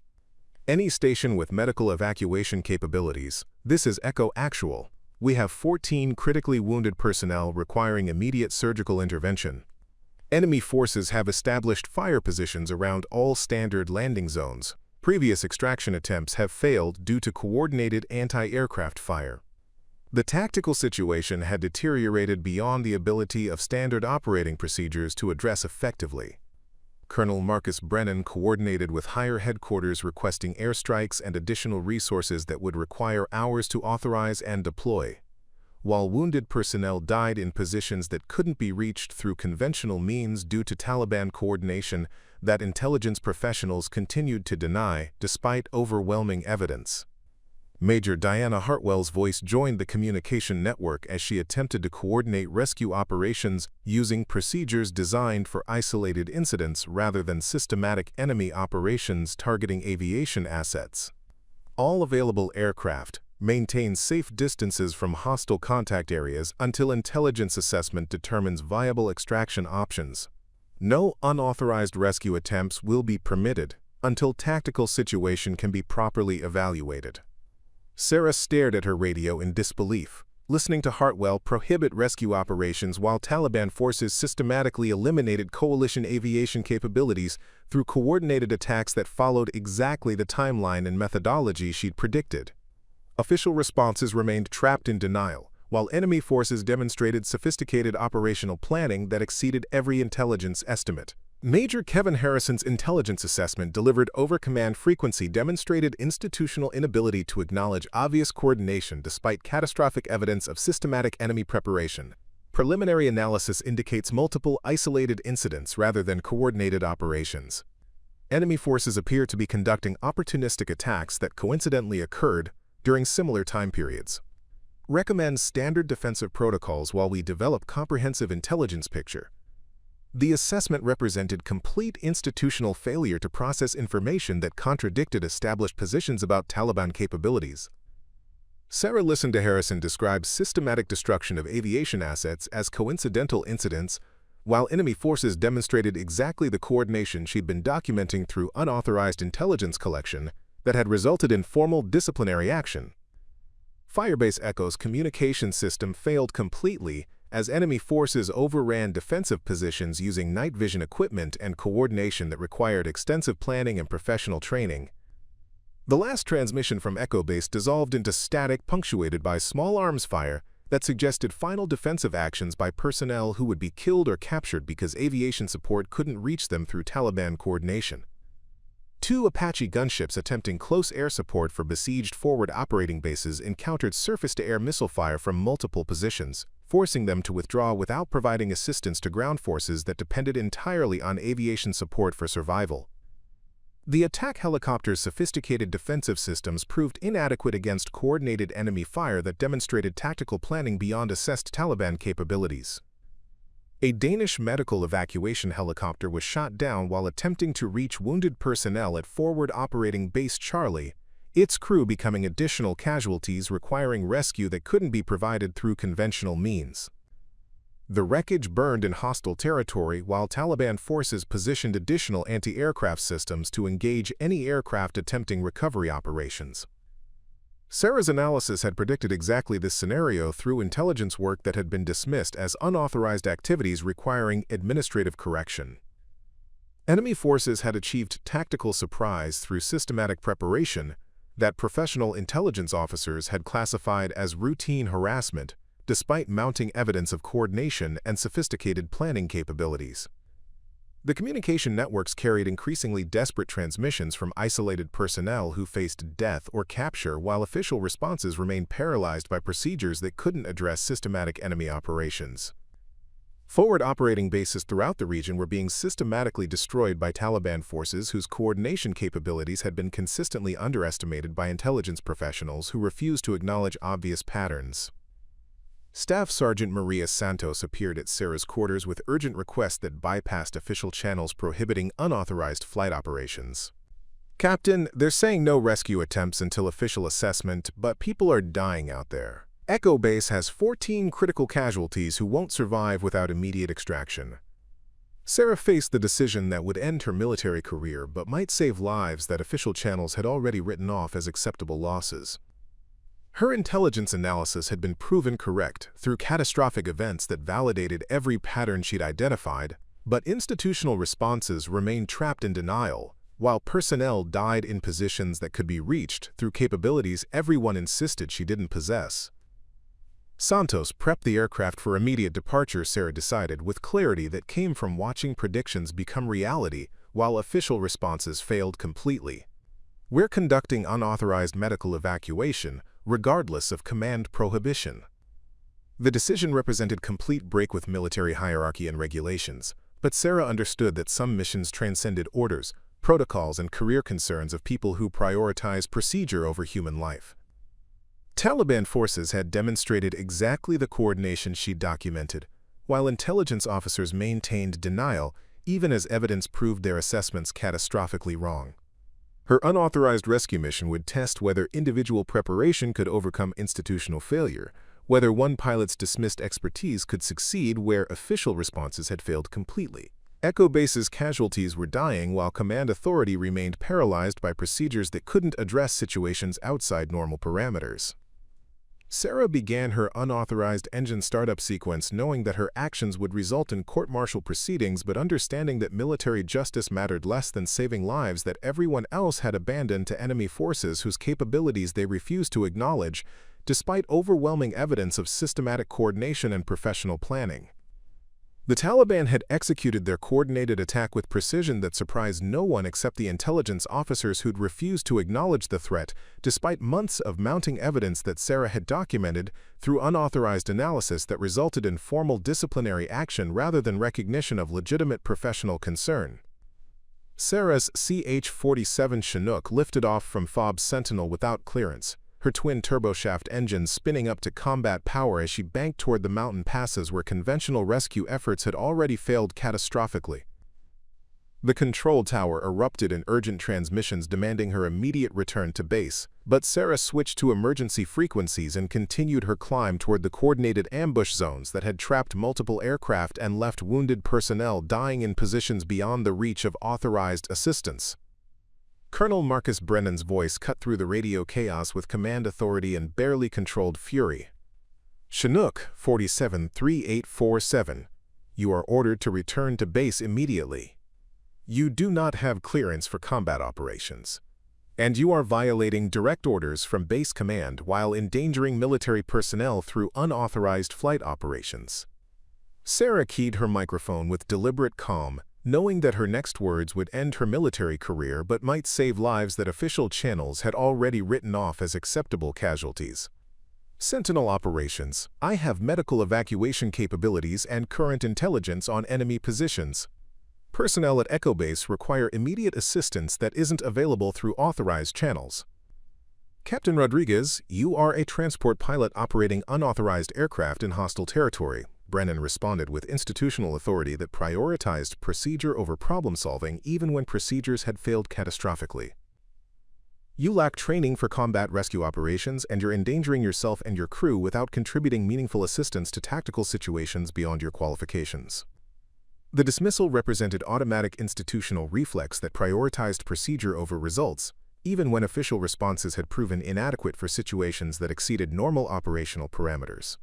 Any station with medical evacuation capabilities, this is Echo Actual. We have 14 critically wounded personnel requiring immediate surgical intervention. Enemy forces have established fire positions around all standard landing zones. Previous extraction attempts have failed due to coordinated anti-aircraft fire. The tactical situation had deteriorated beyond the ability of standard operating procedures to address effectively. Colonel Marcus Brennan coordinated with higher headquarters requesting airstrikes and additional resources that would require hours to authorize and deploy, while wounded personnel died in positions that couldn't be reached through conventional means due to Taliban coordination that intelligence professionals continued to deny despite overwhelming evidence. Major Diana Hartwell's voice joined the communication network as she attempted to coordinate rescue operations using procedures designed for isolated incidents rather than systematic enemy operations targeting aviation assets. All available aircraft maintain safe distances from hostile contact areas until intelligence assessment determines viable extraction options. No unauthorized rescue attempts will be permitted until tactical situation can be properly evaluated. Sarah stared at her radio in disbelief, listening to Hartwell prohibit rescue operations while Taliban forces systematically eliminated coalition aviation capabilities through coordinated attacks that followed exactly the timeline and methodology she'd predicted. Official responses remained trapped in denial, while enemy forces demonstrated sophisticated operational planning that exceeded every intelligence estimate. Major Kevin Harrison's intelligence assessment delivered over command frequency demonstrated institutional inability to acknowledge obvious coordination despite catastrophic evidence of systematic enemy preparation. Preliminary analysis indicates multiple isolated incidents rather than coordinated operations. Enemy forces appear to be conducting opportunistic attacks that coincidentally occurred during similar time periods. Recommends standard defensive protocols while we develop comprehensive intelligence picture. The assessment represented complete institutional failure to process information that contradicted established positions about Taliban capabilities. Sarah listened to Harrison describe systematic destruction of aviation assets as coincidental incidents, while enemy forces demonstrated exactly the coordination she'd been documenting through unauthorized intelligence collection that had resulted in formal disciplinary action. Firebase Echo's communication system failed completely as enemy forces overran defensive positions using night vision equipment and coordination that required extensive planning and professional training. The last transmission from Echo Base dissolved into static punctuated by small arms fire that suggested final defensive actions by personnel who would be killed or captured because aviation support couldn't reach them through Taliban coordination. 2 Apache gunships attempting close air support for besieged forward operating bases encountered surface-to-air missile fire from multiple positions, forcing them to withdraw without providing assistance to ground forces that depended entirely on aviation support for survival. The attack helicopter's sophisticated defensive systems proved inadequate against coordinated enemy fire that demonstrated tactical planning beyond assessed Taliban capabilities. A Danish medical evacuation helicopter was shot down while attempting to reach wounded personnel at Forward Operating Base Charlie, its crew becoming additional casualties requiring rescue that couldn't be provided through conventional means. The wreckage burned in hostile territory while Taliban forces positioned additional anti-aircraft systems to engage any aircraft attempting recovery operations. Sarah's analysis had predicted exactly this scenario through intelligence work that had been dismissed as unauthorized activities requiring administrative correction. Enemy forces had achieved tactical surprise through systematic preparation that professional intelligence officers had classified as routine harassment, despite mounting evidence of coordination and sophisticated planning capabilities. The communication networks carried increasingly desperate transmissions from isolated personnel who faced death or capture, while official responses remained paralyzed by procedures that couldn't address systematic enemy operations. Forward operating bases throughout the region were being systematically destroyed by Taliban forces whose coordination capabilities had been consistently underestimated by intelligence professionals who refused to acknowledge obvious patterns. Staff Sergeant Maria Santos appeared at Sarah's quarters with urgent requests that bypassed official channels prohibiting unauthorized flight operations. "Captain, they're saying no rescue attempts until official assessment, but people are dying out there. Echo Base has 14 critical casualties who won't survive without immediate extraction." Sarah faced the decision that would end her military career but might save lives that official channels had already written off as acceptable losses. Her intelligence analysis had been proven correct through catastrophic events that validated every pattern she'd identified, but institutional responses remained trapped in denial, while personnel died in positions that could be reached through capabilities everyone insisted she didn't possess. Santos prepped the aircraft for immediate departure, Sarah decided, with clarity that came from watching predictions become reality while official responses failed completely. "We're conducting unauthorized medical evacuation, regardless of command prohibition." The decision represented complete break with military hierarchy and regulations, but Sarah understood that some missions transcended orders, protocols, and career concerns of people who prioritize procedure over human life. Taliban forces had demonstrated exactly the coordination she'd documented, while intelligence officers maintained denial even as evidence proved their assessments catastrophically wrong. Her unauthorized rescue mission would test whether individual preparation could overcome institutional failure, whether one pilot's dismissed expertise could succeed where official responses had failed completely. Echo Base's casualties were dying while command authority remained paralyzed by procedures that couldn't address situations outside normal parameters. Sarah began her unauthorized engine startup sequence knowing that her actions would result in court-martial proceedings, but understanding that military justice mattered less than saving lives that everyone else had abandoned to enemy forces whose capabilities they refused to acknowledge, despite overwhelming evidence of systematic coordination and professional planning. The Taliban had executed their coordinated attack with precision that surprised no one except the intelligence officers who'd refused to acknowledge the threat, despite months of mounting evidence that Sarah had documented through unauthorized analysis that resulted in formal disciplinary action rather than recognition of legitimate professional concern. Sarah's CH-47 Chinook lifted off from FOB Sentinel without clearance, her twin turboshaft engines spinning up to combat power as she banked toward the mountain passes where conventional rescue efforts had already failed catastrophically. The control tower erupted in urgent transmissions demanding her immediate return to base, but Sarah switched to emergency frequencies and continued her climb toward the coordinated ambush zones that had trapped multiple aircraft and left wounded personnel dying in positions beyond the reach of authorized assistance. Colonel Marcus Brennan's voice cut through the radio chaos with command authority and barely controlled fury. "Chinook 473847, you are ordered to return to base immediately. You do not have clearance for combat operations. And you are violating direct orders from base command while endangering military personnel through unauthorized flight operations. Sarah keyed her microphone with deliberate calm, knowing that her next words would end her military career but might save lives that official channels had already written off as acceptable casualties. Sentinel operations. I have medical evacuation capabilities and current intelligence on enemy positions. Personnel at Echo Base require immediate assistance that isn't available through authorized channels. Captain Rodriguez, you are a transport pilot operating unauthorized aircraft in hostile territory. Brennan responded with institutional authority that prioritized procedure over problem-solving even when procedures had failed catastrophically. You lack training for combat rescue operations and you're endangering yourself and your crew without contributing meaningful assistance to tactical situations beyond your qualifications. The dismissal represented automatic institutional reflex that prioritized procedure over results, even when official responses had proven inadequate for situations that exceeded normal operational parameters.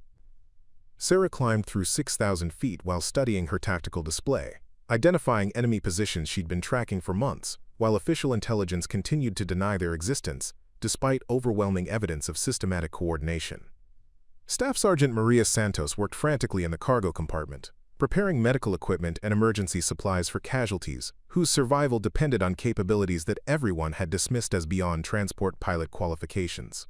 Sarah climbed through 6,000 feet while studying her tactical display, identifying enemy positions she'd been tracking for months, while official intelligence continued to deny their existence, despite overwhelming evidence of systematic coordination. Staff Sergeant Maria Santos worked frantically in the cargo compartment, preparing medical equipment and emergency supplies for casualties, whose survival depended on capabilities that everyone had dismissed as beyond transport pilot qualifications.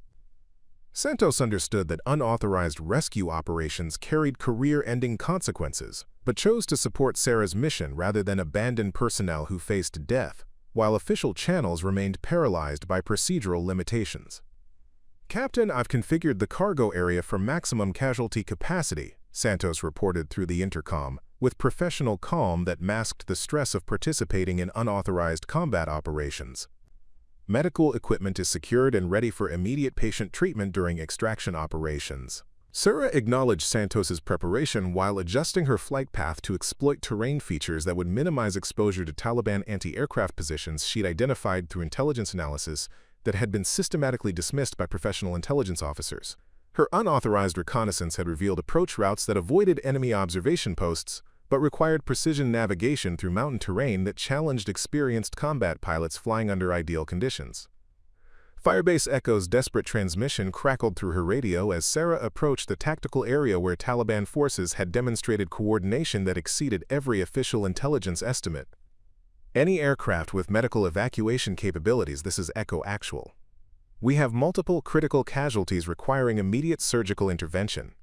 Santos understood that unauthorized rescue operations carried career-ending consequences, but chose to support Sarah's mission rather than abandon personnel who faced death, while official channels remained paralyzed by procedural limitations. Captain, I've configured the cargo area for maximum casualty capacity, Santos reported through the intercom, with professional calm that masked the stress of participating in unauthorized combat operations. Medical equipment is secured and ready for immediate patient treatment during extraction operations. Sarah acknowledged Santos's preparation while adjusting her flight path to exploit terrain features that would minimize exposure to Taliban anti-aircraft positions she'd identified through intelligence analysis that had been systematically dismissed by professional intelligence officers. Her unauthorized reconnaissance had revealed approach routes that avoided enemy observation posts, but required precision navigation through mountain terrain that challenged experienced combat pilots flying under ideal conditions. Firebase Echo's desperate transmission crackled through her radio as Sarah approached the tactical area where Taliban forces had demonstrated coordination that exceeded every official intelligence estimate. Any aircraft with medical evacuation capabilities, this is Echo Actual. We have multiple critical casualties requiring immediate surgical intervention.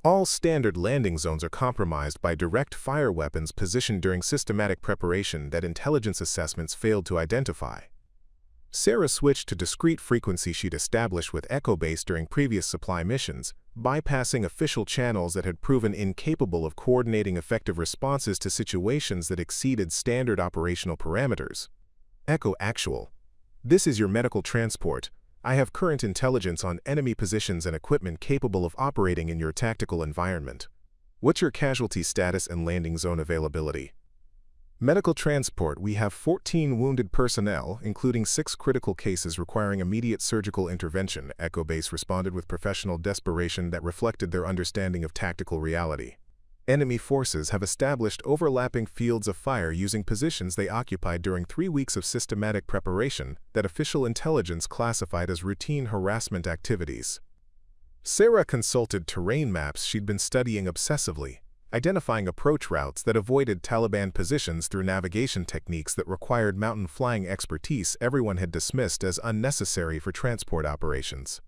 All standard landing zones are compromised by direct fire weapons positioned during systematic preparation that intelligence assessments failed to identify. Sarah switched to discrete frequency she'd established with Echo Base during previous supply missions, bypassing official channels that had proven incapable of coordinating effective responses to situations that exceeded standard operational parameters. Echo Actual. This is your medical transport. I have current intelligence on enemy positions and equipment capable of operating in your tactical environment. What's your casualty status and landing zone availability? Medical transport. We have 14 wounded personnel, including 6 critical cases requiring immediate surgical intervention, Echo Base responded with professional desperation that reflected their understanding of tactical reality. Enemy forces have established overlapping fields of fire using positions they occupied during 3 weeks of systematic preparation that official intelligence classified as routine harassment activities. Sarah consulted terrain maps she'd been studying obsessively, identifying approach routes that avoided Taliban positions through navigation techniques that required mountain flying expertise everyone had dismissed as unnecessary for transport operations.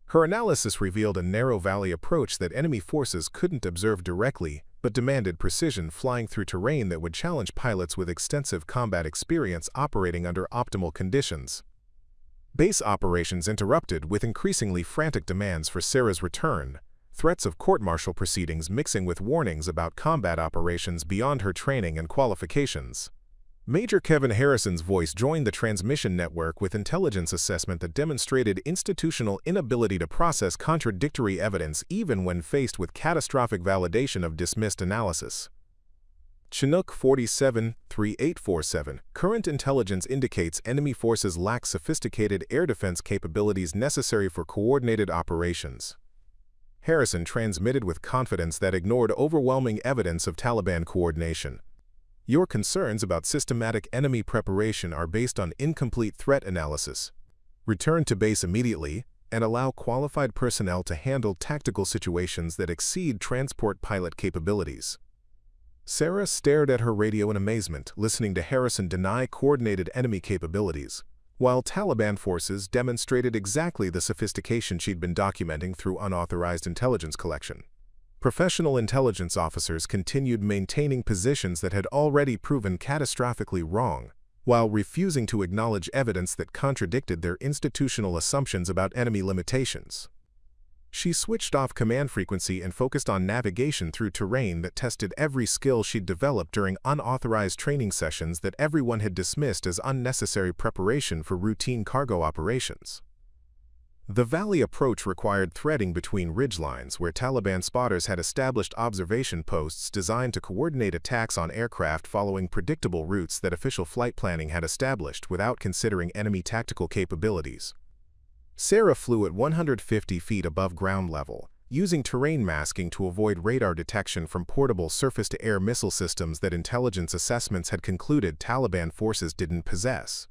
Her analysis revealed a narrow valley approach that enemy forces couldn't observe directly, but demanded precision flying through terrain that would challenge pilots with extensive combat experience operating under optimal conditions. Base operations interrupted with increasingly frantic demands for Sarah's return, threats of court-martial proceedings mixing with warnings about combat operations beyond her training and qualifications. Major Kevin Harrison's voice joined the transmission network with intelligence assessment that demonstrated institutional inability to process contradictory evidence even when faced with catastrophic validation of dismissed analysis. Chinook 47-3847. Current intelligence indicates enemy forces lack sophisticated air defense capabilities necessary for coordinated operations. Harrison transmitted with confidence that ignored overwhelming evidence of Taliban coordination. Your concerns about systematic enemy preparation are based on incomplete threat analysis. Return to base immediately and allow qualified personnel to handle tactical situations that exceed transport pilot capabilities. Sarah stared at her radio in amazement, listening to Harrison deny coordinated enemy capabilities, while Taliban forces demonstrated exactly the sophistication she'd been documenting through unauthorized intelligence collection. Professional intelligence officers continued maintaining positions that had already proven catastrophically wrong, while refusing to acknowledge evidence that contradicted their institutional assumptions about enemy limitations. She switched off command frequency and focused on navigation through terrain that tested every skill she'd developed during unauthorized training sessions that everyone had dismissed as unnecessary preparation for routine cargo operations. The valley approach required threading between ridgelines where Taliban spotters had established observation posts designed to coordinate attacks on aircraft following predictable routes that official flight planning had established without considering enemy tactical capabilities. Sarah flew at 150 feet above ground level, using terrain masking to avoid radar detection from portable surface-to-air missile systems that intelligence assessments had concluded Taliban forces didn't possess.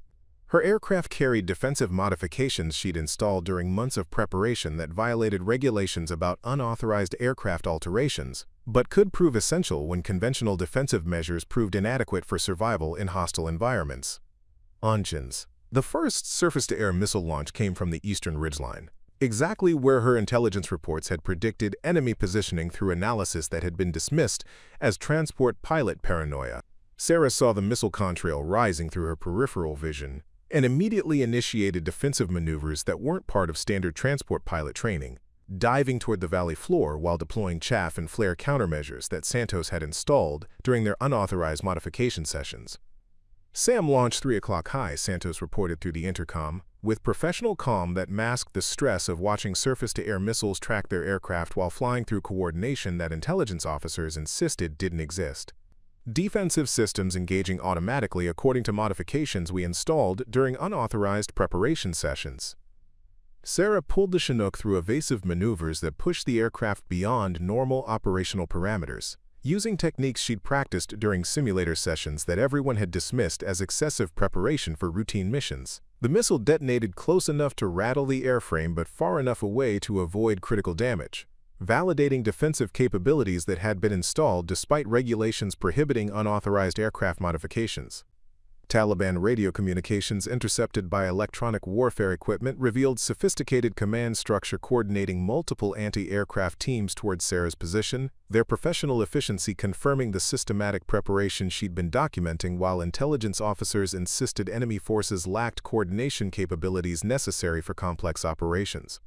Her aircraft carried defensive modifications she'd installed during months of preparation that violated regulations about unauthorized aircraft alterations, but could prove essential when conventional defensive measures proved inadequate for survival in hostile environments. Engines. The first surface-to-air missile launch came from the eastern ridgeline, exactly where her intelligence reports had predicted enemy positioning through analysis that had been dismissed as transport pilot paranoia. Sarah saw the missile contrail rising through her peripheral vision and immediately initiated defensive maneuvers that weren't part of standard transport pilot training, diving toward the valley floor while deploying chaff and flare countermeasures that Santos had installed during their unauthorized modification sessions. "SAM launched 3 o'clock high," Santos reported through the intercom, with professional calm that masked the stress of watching surface-to-air missiles track their aircraft while flying through coordination that intelligence officers insisted didn't exist. "Defensive systems engaging automatically according to modifications we installed during unauthorized preparation sessions." Sarah pulled the Chinook through evasive maneuvers that pushed the aircraft beyond normal operational parameters, using techniques she'd practiced during simulator sessions that everyone had dismissed as excessive preparation for routine missions. The missile detonated close enough to rattle the airframe but far enough away to avoid critical damage, validating defensive capabilities that had been installed despite regulations prohibiting unauthorized aircraft modifications. Taliban radio communications intercepted by electronic warfare equipment revealed sophisticated command structure coordinating multiple anti-aircraft teams towards Sarah's position, their professional efficiency confirming the systematic preparation she'd been documenting while intelligence officers insisted enemy forces lacked coordination capabilities necessary for complex operations.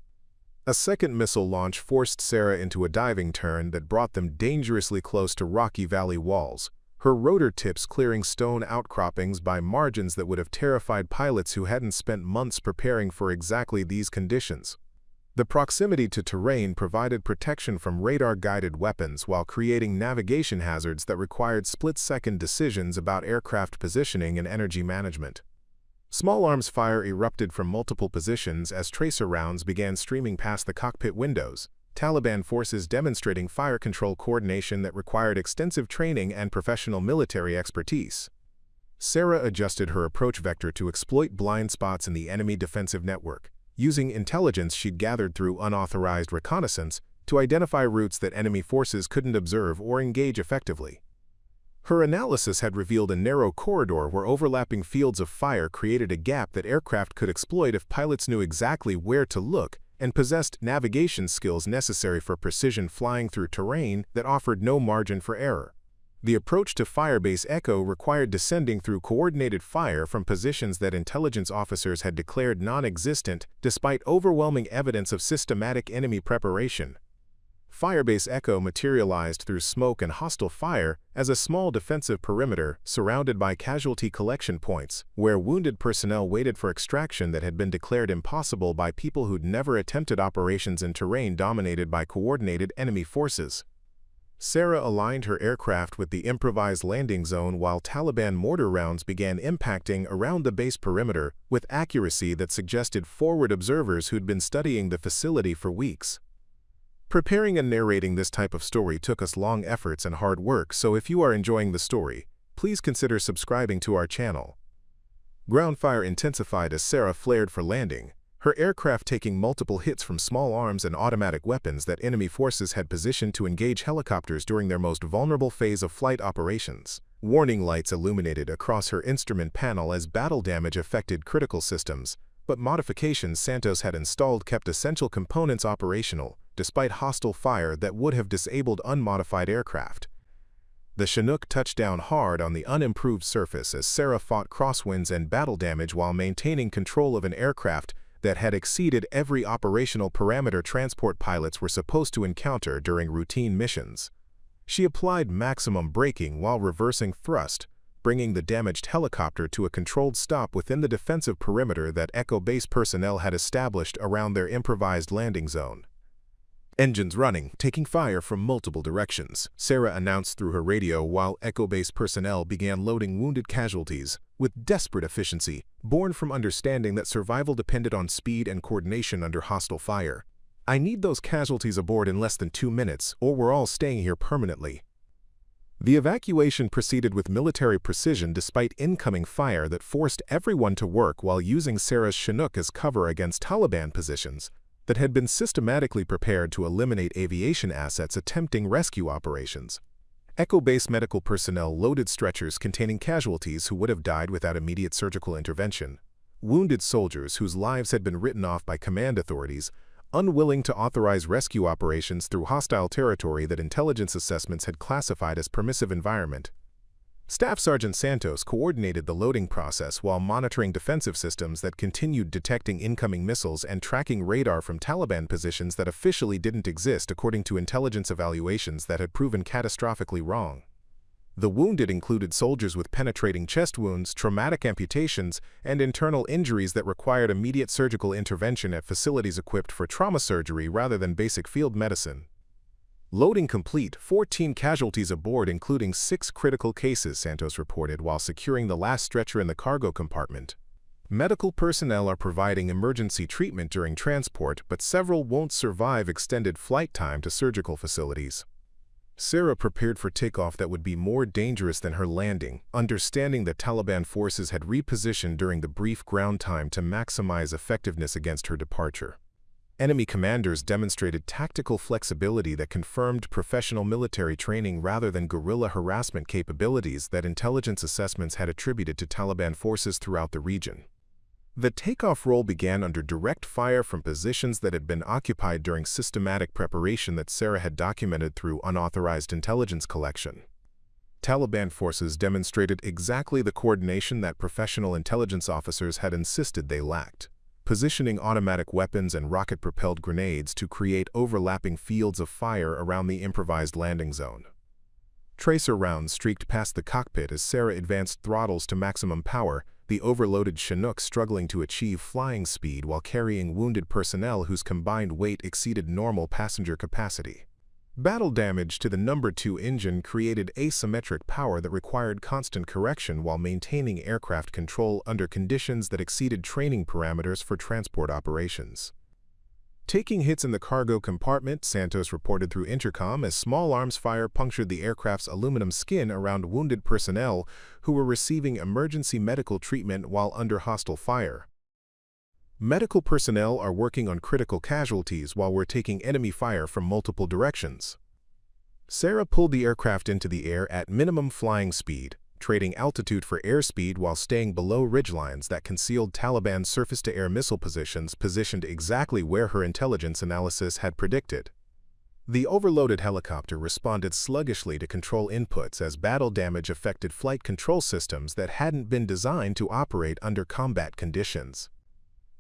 A second missile launch forced Sarah into a diving turn that brought them dangerously close to rocky valley walls, her rotor tips clearing stone outcroppings by margins that would have terrified pilots who hadn't spent months preparing for exactly these conditions. The proximity to terrain provided protection from radar-guided weapons while creating navigation hazards that required split-second decisions about aircraft positioning and energy management. Small arms fire erupted from multiple positions as tracer rounds began streaming past the cockpit windows, Taliban forces demonstrating fire control coordination that required extensive training and professional military expertise. Sarah adjusted her approach vector to exploit blind spots in the enemy defensive network, using intelligence she'd gathered through unauthorized reconnaissance to identify routes that enemy forces couldn't observe or engage effectively. Her analysis had revealed a narrow corridor where overlapping fields of fire created a gap that aircraft could exploit if pilots knew exactly where to look and possessed navigation skills necessary for precision flying through terrain that offered no margin for error. The approach to Firebase Echo required descending through coordinated fire from positions that intelligence officers had declared non-existent despite overwhelming evidence of systematic enemy preparation. Firebase Echo materialized through smoke and hostile fire as a small defensive perimeter surrounded by casualty collection points, where wounded personnel waited for extraction that had been declared impossible by people who'd never attempted operations in terrain dominated by coordinated enemy forces. Sarah aligned her aircraft with the improvised landing zone while Taliban mortar rounds began impacting around the base perimeter with accuracy that suggested forward observers who'd been studying the facility for weeks. Preparing and narrating this type of story took us long efforts and hard work, so if you are enjoying the story, please consider subscribing to our channel. Ground fire intensified as Sarah flared for landing, her aircraft taking multiple hits from small arms and automatic weapons that enemy forces had positioned to engage helicopters during their most vulnerable phase of flight operations. Warning lights illuminated across her instrument panel as battle damage affected critical systems, but modifications Santos had installed kept essential components operational, despite hostile fire that would have disabled unmodified aircraft. The Chinook touched down hard on the unimproved surface as Sarah fought crosswinds and battle damage while maintaining control of an aircraft that had exceeded every operational parameter transport pilots were supposed to encounter during routine missions. She applied maximum braking while reversing thrust, bringing the damaged helicopter to a controlled stop within the defensive perimeter that Echo Base personnel had established around their improvised landing zone. "Engines running, taking fire from multiple directions," Sarah announced through her radio while Echo Base personnel began loading wounded casualties, with desperate efficiency, born from understanding that survival depended on speed and coordination under hostile fire. "I need those casualties aboard in less than 2 minutes, or we're all staying here permanently." The evacuation proceeded with military precision despite incoming fire that forced everyone to work while using Sarah's Chinook as cover against Taliban positions that had been systematically prepared to eliminate aviation assets attempting rescue operations. Echo Base medical personnel loaded stretchers containing casualties who would have died without immediate surgical intervention, wounded soldiers whose lives had been written off by command authorities, unwilling to authorize rescue operations through hostile territory that intelligence assessments had classified as permissive environment. Staff Sergeant Santos coordinated the loading process while monitoring defensive systems that continued detecting incoming missiles and tracking radar from Taliban positions that officially didn't exist according to intelligence evaluations that had proven catastrophically wrong. The wounded included soldiers with penetrating chest wounds, traumatic amputations, and internal injuries that required immediate surgical intervention at facilities equipped for trauma surgery rather than basic field medicine. Loading complete, 14 casualties aboard including 6 critical cases, Santos reported while securing the last stretcher in the cargo compartment. Medical personnel are providing emergency treatment during transport, but several won't survive extended flight time to surgical facilities. Sarah prepared for takeoff that would be more dangerous than her landing, understanding that Taliban forces had repositioned during the brief ground time to maximize effectiveness against her departure. Enemy commanders demonstrated tactical flexibility that confirmed professional military training rather than guerrilla harassment capabilities that intelligence assessments had attributed to Taliban forces throughout the region. The takeoff roll began under direct fire from positions that had been occupied during systematic preparation that Sarah had documented through unauthorized intelligence collection. Taliban forces demonstrated exactly the coordination that professional intelligence officers had insisted they lacked, positioning automatic weapons and rocket-propelled grenades to create overlapping fields of fire around the improvised landing zone. Tracer rounds streaked past the cockpit as Sarah advanced throttles to maximum power, the overloaded Chinook struggling to achieve flying speed while carrying wounded personnel whose combined weight exceeded normal passenger capacity. Battle damage to the No. 2 engine created asymmetric power that required constant correction while maintaining aircraft control under conditions that exceeded training parameters for transport operations. Taking hits in the cargo compartment, Santos reported through intercom as small arms fire punctured the aircraft's aluminum skin around wounded personnel who were receiving emergency medical treatment while under hostile fire. Medical personnel are working on critical casualties while we're taking enemy fire from multiple directions. Sarah pulled the aircraft into the air at minimum flying speed, trading altitude for airspeed while staying below ridgelines that concealed Taliban surface-to-air missile positions positioned exactly where her intelligence analysis had predicted. The overloaded helicopter responded sluggishly to control inputs as battle damage affected flight control systems that hadn't been designed to operate under combat conditions.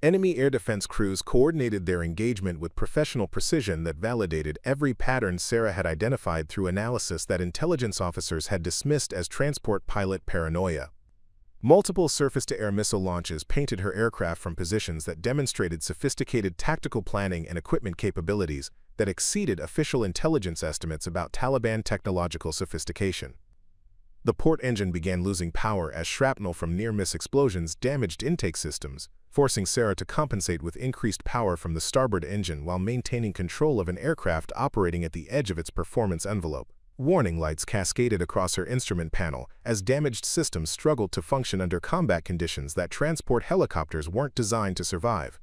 Enemy air defense crews coordinated their engagement with professional precision that validated every pattern Sarah had identified through analysis that intelligence officers had dismissed as transport pilot paranoia. Multiple surface-to-air missile launches painted her aircraft from positions that demonstrated sophisticated tactical planning and equipment capabilities that exceeded official intelligence estimates about Taliban technological sophistication. The port engine began losing power as shrapnel from near-miss explosions damaged intake systems, forcing Sarah to compensate with increased power from the starboard engine while maintaining control of an aircraft operating at the edge of its performance envelope. Warning lights cascaded across her instrument panel as damaged systems struggled to function under combat conditions that transport helicopters weren't designed to survive.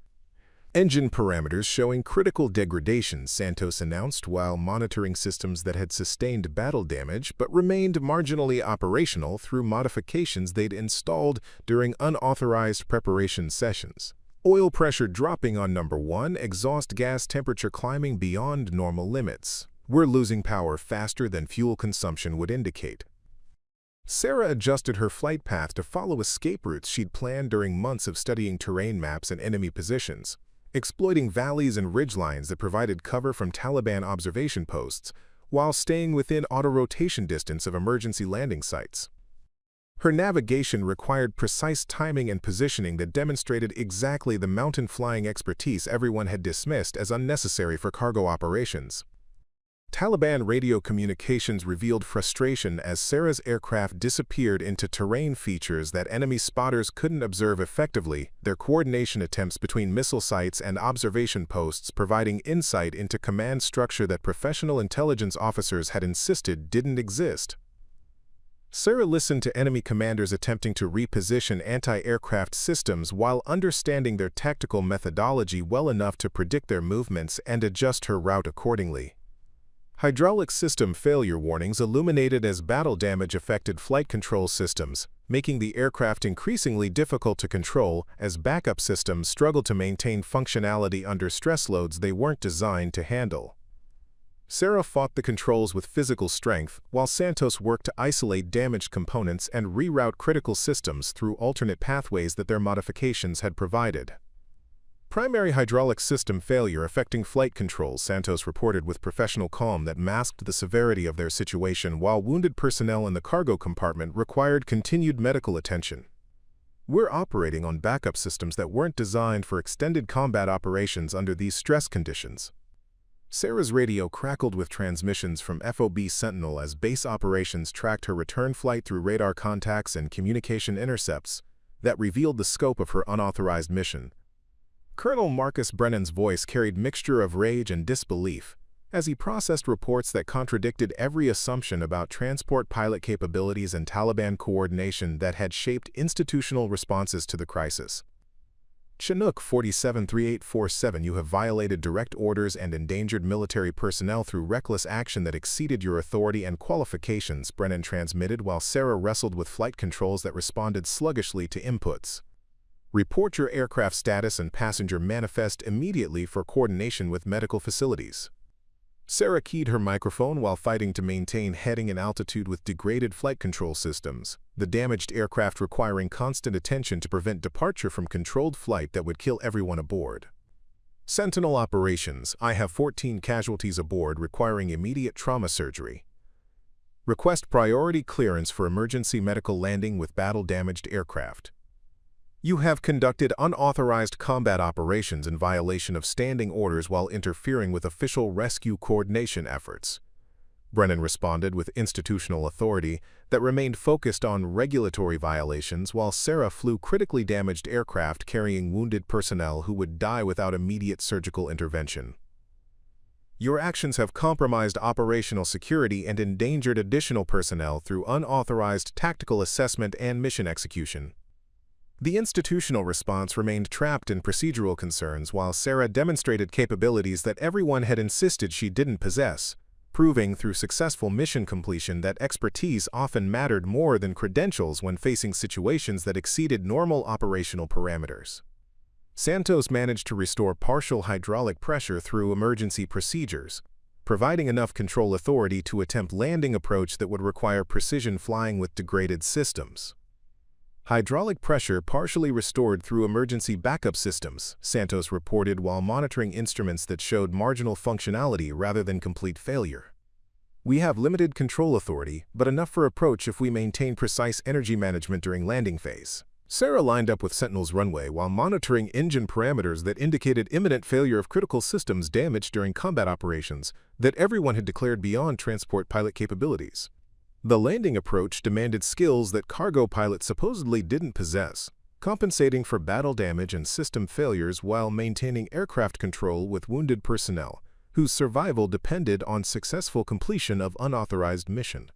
Engine parameters showing critical degradation, Santos announced while monitoring systems that had sustained battle damage but remained marginally operational through modifications they'd installed during unauthorized preparation sessions. Oil pressure dropping on number 1, exhaust gas temperature climbing beyond normal limits. We're losing power faster than fuel consumption would indicate. Sarah adjusted her flight path to follow escape routes she'd planned during months of studying terrain maps and enemy positions, exploiting valleys and ridgelines that provided cover from Taliban observation posts while staying within auto-rotation distance of emergency landing sites. Her navigation required precise timing and positioning that demonstrated exactly the mountain flying expertise everyone had dismissed as unnecessary for cargo operations. Taliban radio communications revealed frustration as Sarah's aircraft disappeared into terrain features that enemy spotters couldn't observe effectively, their coordination attempts between missile sites and observation posts providing insight into command structure that professional intelligence officers had insisted didn't exist. Sarah listened to enemy commanders attempting to reposition anti-aircraft systems while understanding their tactical methodology well enough to predict their movements and adjust her route accordingly. Hydraulic system failure warnings illuminated as battle damage affected flight control systems, making the aircraft increasingly difficult to control as backup systems struggled to maintain functionality under stress loads they weren't designed to handle. Sarah fought the controls with physical strength, while Santos worked to isolate damaged components and reroute critical systems through alternate pathways that their modifications had provided. Primary hydraulic system failure affecting flight controls, Santos reported with professional calm that masked the severity of their situation, while wounded personnel in the cargo compartment required continued medical attention. We're operating on backup systems that weren't designed for extended combat operations under these stress conditions. Sarah's radio crackled with transmissions from FOB Sentinel as base operations tracked her return flight through radar contacts and communication intercepts that revealed the scope of her unauthorized mission. Colonel Marcus Brennan's voice carried mixture of rage and disbelief as he processed reports that contradicted every assumption about transport pilot capabilities and Taliban coordination that had shaped institutional responses to the crisis. Chinook 473847, you have violated direct orders and endangered military personnel through reckless action that exceeded your authority and qualifications, Brennan transmitted while Sarah wrestled with flight controls that responded sluggishly to inputs. Report your aircraft status and passenger manifest immediately for coordination with medical facilities. Sarah keyed her microphone while fighting to maintain heading and altitude with degraded flight control systems, the damaged aircraft requiring constant attention to prevent departure from controlled flight that would kill everyone aboard. Sentinel operations, I have 14 casualties aboard requiring immediate trauma surgery. Request priority clearance for emergency medical landing with battle-damaged aircraft. You have conducted unauthorized combat operations in violation of standing orders while interfering with official rescue coordination efforts. Brennan responded with institutional authority that remained focused on regulatory violations while Sarah flew critically damaged aircraft carrying wounded personnel who would die without immediate surgical intervention. Your actions have compromised operational security and endangered additional personnel through unauthorized tactical assessment and mission execution. The institutional response remained trapped in procedural concerns while Sarah demonstrated capabilities that everyone had insisted she didn't possess, proving through successful mission completion that expertise often mattered more than credentials when facing situations that exceeded normal operational parameters. Santos managed to restore partial hydraulic pressure through emergency procedures, providing enough control authority to attempt landing approach that would require precision flying with degraded systems. Hydraulic pressure partially restored through emergency backup systems, Santos reported while monitoring instruments that showed marginal functionality rather than complete failure. We have limited control authority, but enough for approach if we maintain precise energy management during landing phase. Sarah lined up with Sentinel's runway while monitoring engine parameters that indicated imminent failure of critical systems damaged during combat operations that everyone had declared beyond transport pilot capabilities. The landing approach demanded skills that cargo pilots supposedly didn't possess, compensating for battle damage and system failures while maintaining aircraft control with wounded personnel, whose survival depended on successful completion of unauthorized mission.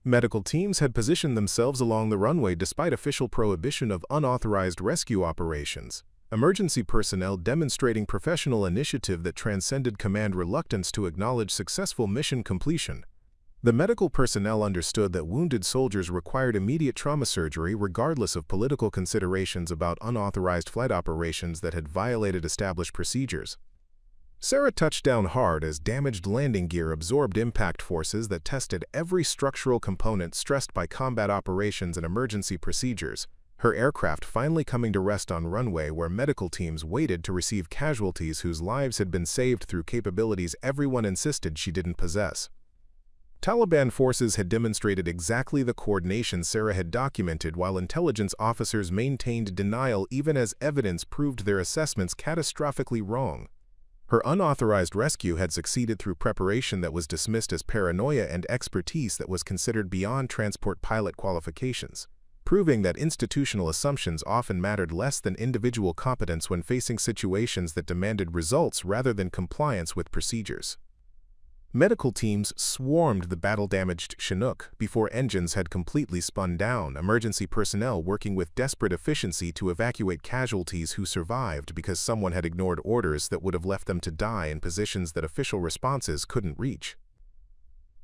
Medical teams had positioned themselves along the runway despite official prohibition of unauthorized rescue operations, emergency personnel demonstrating professional initiative that transcended command reluctance to acknowledge successful mission completion. The medical personnel understood that wounded soldiers required immediate trauma surgery regardless of political considerations about unauthorized flight operations that had violated established procedures. Sarah touched down hard as damaged landing gear absorbed impact forces that tested every structural component stressed by combat operations and emergency procedures, her aircraft finally coming to rest on runway where medical teams waited to receive casualties whose lives had been saved through capabilities everyone insisted she didn't possess. Taliban forces had demonstrated exactly the coordination Sarah had documented, while intelligence officers maintained denial even as evidence proved their assessments catastrophically wrong. Her unauthorized rescue had succeeded through preparation that was dismissed as paranoia and expertise that was considered beyond transport pilot qualifications, proving that institutional assumptions often mattered less than individual competence when facing situations that demanded results rather than compliance with procedures. Medical teams swarmed the battle-damaged Chinook before engines had completely spun down, emergency personnel working with desperate efficiency to evacuate casualties who survived because someone had ignored orders that would have left them to die in positions that official responses couldn't reach.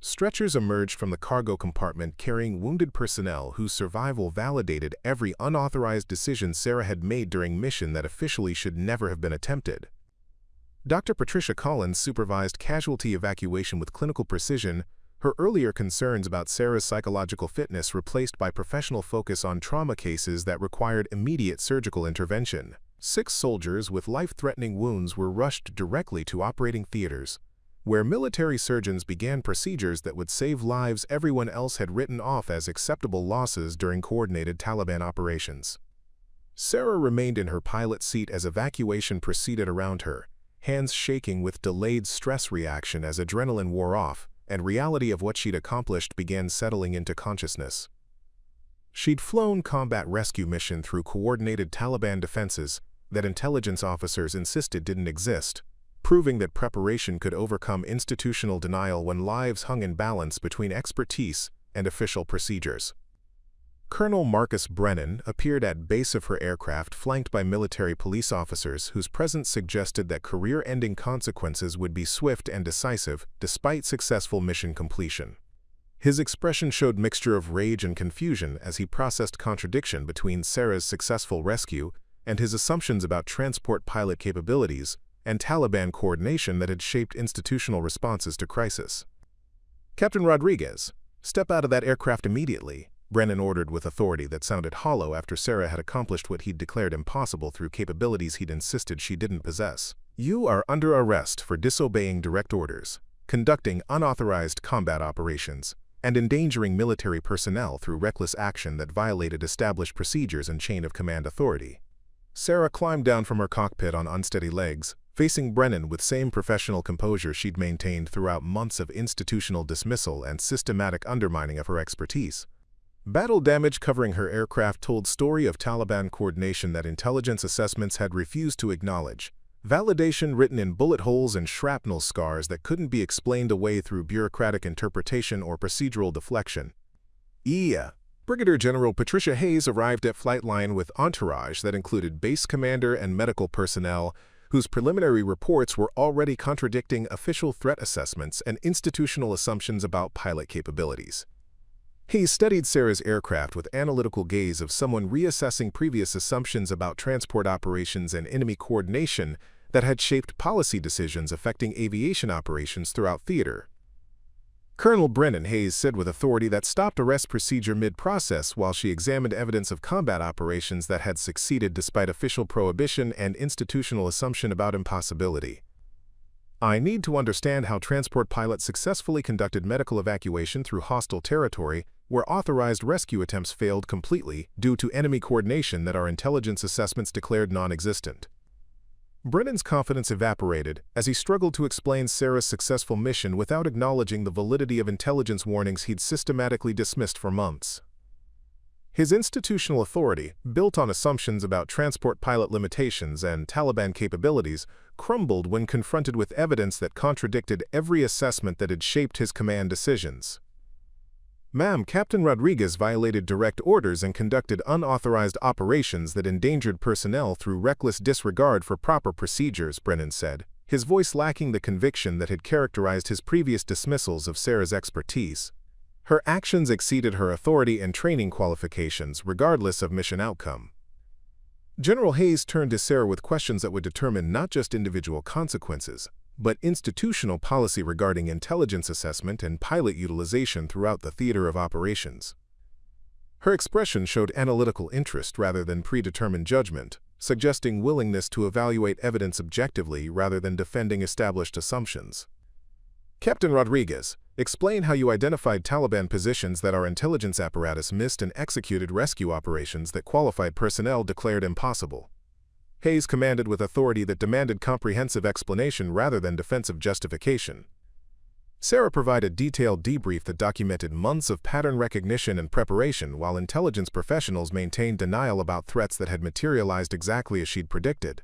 Stretchers emerged from the cargo compartment carrying wounded personnel whose survival validated every unauthorized decision Sarah had made during mission that officially should never have been attempted. Dr. Patricia Collins supervised casualty evacuation with clinical precision, her earlier concerns about Sarah's psychological fitness replaced by professional focus on trauma cases that required immediate surgical intervention. 6 soldiers with life-threatening wounds were rushed directly to operating theaters, where military surgeons began procedures that would save lives everyone else had written off as acceptable losses during coordinated Taliban operations. Sarah remained in her pilot seat as evacuation proceeded around her, hands shaking with delayed stress reaction as adrenaline wore off and reality of what she'd accomplished began settling into consciousness. She'd flown combat rescue mission through coordinated Taliban defenses that intelligence officers insisted didn't exist, proving that preparation could overcome institutional denial when lives hung in balance between expertise and official procedures. Colonel Marcus Brennan appeared at base of her aircraft flanked by military police officers whose presence suggested that career-ending consequences would be swift and decisive despite successful mission completion. His expression showed mixture of rage and confusion as he processed contradiction between Sarah's successful rescue and his assumptions about transport pilot capabilities and Taliban coordination that had shaped institutional responses to crisis. "Captain Rodriguez, step out of that aircraft immediately," Brennan ordered with authority that sounded hollow after Sarah had accomplished what he'd declared impossible through capabilities he'd insisted she didn't possess. "You are under arrest for disobeying direct orders, conducting unauthorized combat operations, and endangering military personnel through reckless action that violated established procedures and chain of command authority." Sarah climbed down from her cockpit on unsteady legs, facing Brennan with same professional composure she'd maintained throughout months of institutional dismissal and systematic undermining of her expertise. Battle damage covering her aircraft told story of Taliban coordination that intelligence assessments had refused to acknowledge, validation written in bullet holes and shrapnel scars that couldn't be explained away through bureaucratic interpretation or procedural deflection. Brigadier General Patricia Hayes arrived at Flightline with entourage that included base commander and medical personnel, whose preliminary reports were already contradicting official threat assessments and institutional assumptions about pilot capabilities. He studied Sarah's aircraft with analytical gaze of someone reassessing previous assumptions about transport operations and enemy coordination that had shaped policy decisions affecting aviation operations throughout theater. Colonel Brennan Hayes said with authority that stopped arrest procedure mid-process while she examined evidence of combat operations that had succeeded despite official prohibition and institutional assumption about impossibility. "I need to understand how transport pilots successfully conducted medical evacuation through hostile territory where authorized rescue attempts failed completely due to enemy coordination that our intelligence assessments declared non-existent." Brennan's confidence evaporated as he struggled to explain Sarah's successful mission without acknowledging the validity of intelligence warnings he'd systematically dismissed for months. His institutional authority, built on assumptions about transport pilot limitations and Taliban capabilities, crumbled when confronted with evidence that contradicted every assessment that had shaped his command decisions. Ma'am, Captain Rodriguez violated direct orders and conducted unauthorized operations that endangered personnel through reckless disregard for proper procedures, Brennan said, his voice lacking the conviction that had characterized his previous dismissals of Sarah's expertise. Her actions exceeded her authority and training qualifications, regardless of mission outcome. General Hayes turned to Sarah with questions that would determine not just individual consequences, but institutional policy regarding intelligence assessment and pilot utilization throughout the theater of operations. Her expression showed analytical interest rather than predetermined judgment, suggesting willingness to evaluate evidence objectively rather than defending established assumptions. Captain Rodriguez, explain how you identified Taliban positions that our intelligence apparatus missed and executed rescue operations that qualified personnel declared impossible. Hayes commanded with authority that demanded comprehensive explanation rather than defensive justification. Sarah provided detailed debrief that documented months of pattern recognition and preparation while intelligence professionals maintained denial about threats that had materialized exactly as she'd predicted.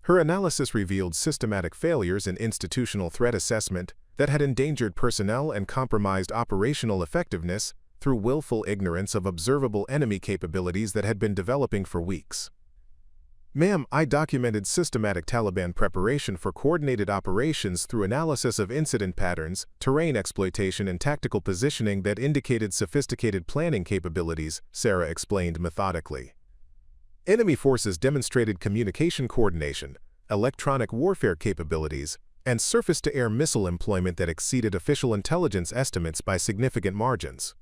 Her analysis revealed systematic failures in institutional threat assessment that had endangered personnel and compromised operational effectiveness through willful ignorance of observable enemy capabilities that had been developing for weeks. Ma'am, I documented systematic Taliban preparation for coordinated operations through analysis of incident patterns, terrain exploitation, and tactical positioning that indicated sophisticated planning capabilities, Sarah explained methodically. Enemy forces demonstrated communication coordination, electronic warfare capabilities, and surface-to-air missile employment that exceeded official intelligence estimates by significant margins.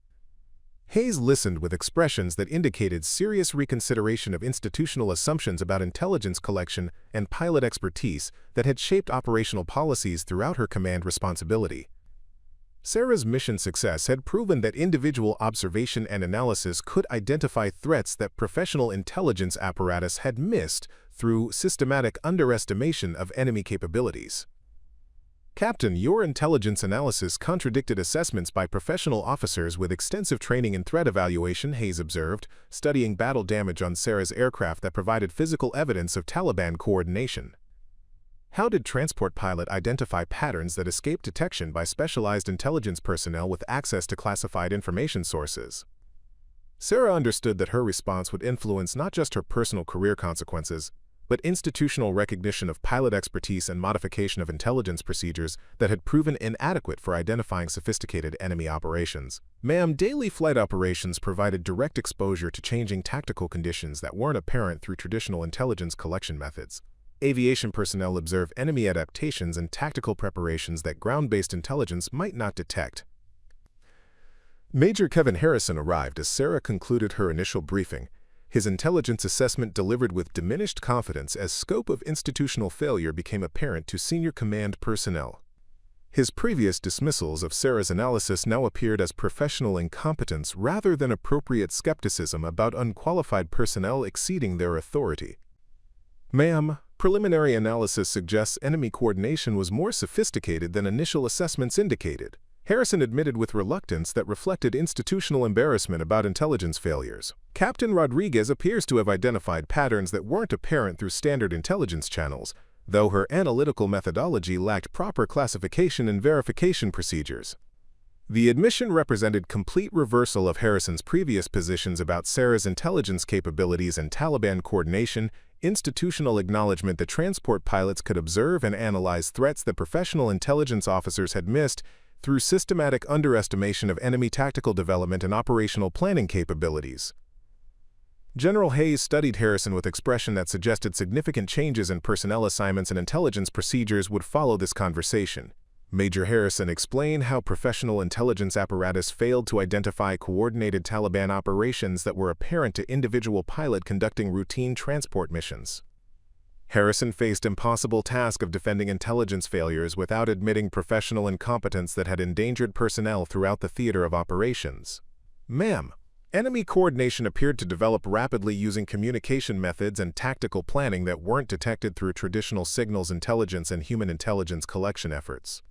Hayes listened with expressions that indicated serious reconsideration of institutional assumptions about intelligence collection and pilot expertise that had shaped operational policies throughout her command responsibility. Sarah's mission success had proven that individual observation and analysis could identify threats that professional intelligence apparatus had missed through systematic underestimation of enemy capabilities. Captain, your intelligence analysis contradicted assessments by professional officers with extensive training in threat evaluation, Hayes observed, studying battle damage on Sarah's aircraft that provided physical evidence of Taliban coordination. How did transport pilot identify patterns that escaped detection by specialized intelligence personnel with access to classified information sources? Sarah understood that her response would influence not just her personal career consequences, but institutional recognition of pilot expertise and modification of intelligence procedures that had proven inadequate for identifying sophisticated enemy operations. Ma'am, daily flight operations provided direct exposure to changing tactical conditions that weren't apparent through traditional intelligence collection methods. Aviation personnel observe enemy adaptations and tactical preparations that ground-based intelligence might not detect. Major Kevin Harrison arrived as Sarah concluded her initial briefing, his intelligence assessment delivered with diminished confidence as scope of institutional failure became apparent to senior command personnel. His previous dismissals of Sarah's analysis now appeared as professional incompetence rather than appropriate skepticism about unqualified personnel exceeding their authority. Ma'am, preliminary analysis suggests enemy coordination was more sophisticated than initial assessments indicated. Harrison admitted with reluctance that reflected institutional embarrassment about intelligence failures. Captain Rodriguez appears to have identified patterns that weren't apparent through standard intelligence channels, though her analytical methodology lacked proper classification and verification procedures. The admission represented complete reversal of Harrison's previous positions about Sarah's intelligence capabilities and Taliban coordination, institutional acknowledgement that transport pilots could observe and analyze threats that professional intelligence officers had missed, through systematic underestimation of enemy tactical development and operational planning capabilities. General Hayes studied Harrison with expression that suggested significant changes in personnel assignments and intelligence procedures would follow this conversation. Major Harrison explained how professional intelligence apparatus failed to identify coordinated Taliban operations that were apparent to individual pilot conducting routine transport missions. Harrison faced impossible task of defending intelligence failures without admitting professional incompetence that had endangered personnel throughout the theater of operations. Ma'am, enemy coordination appeared to develop rapidly using communication methods and tactical planning that weren't detected through traditional signals intelligence and human intelligence collection efforts.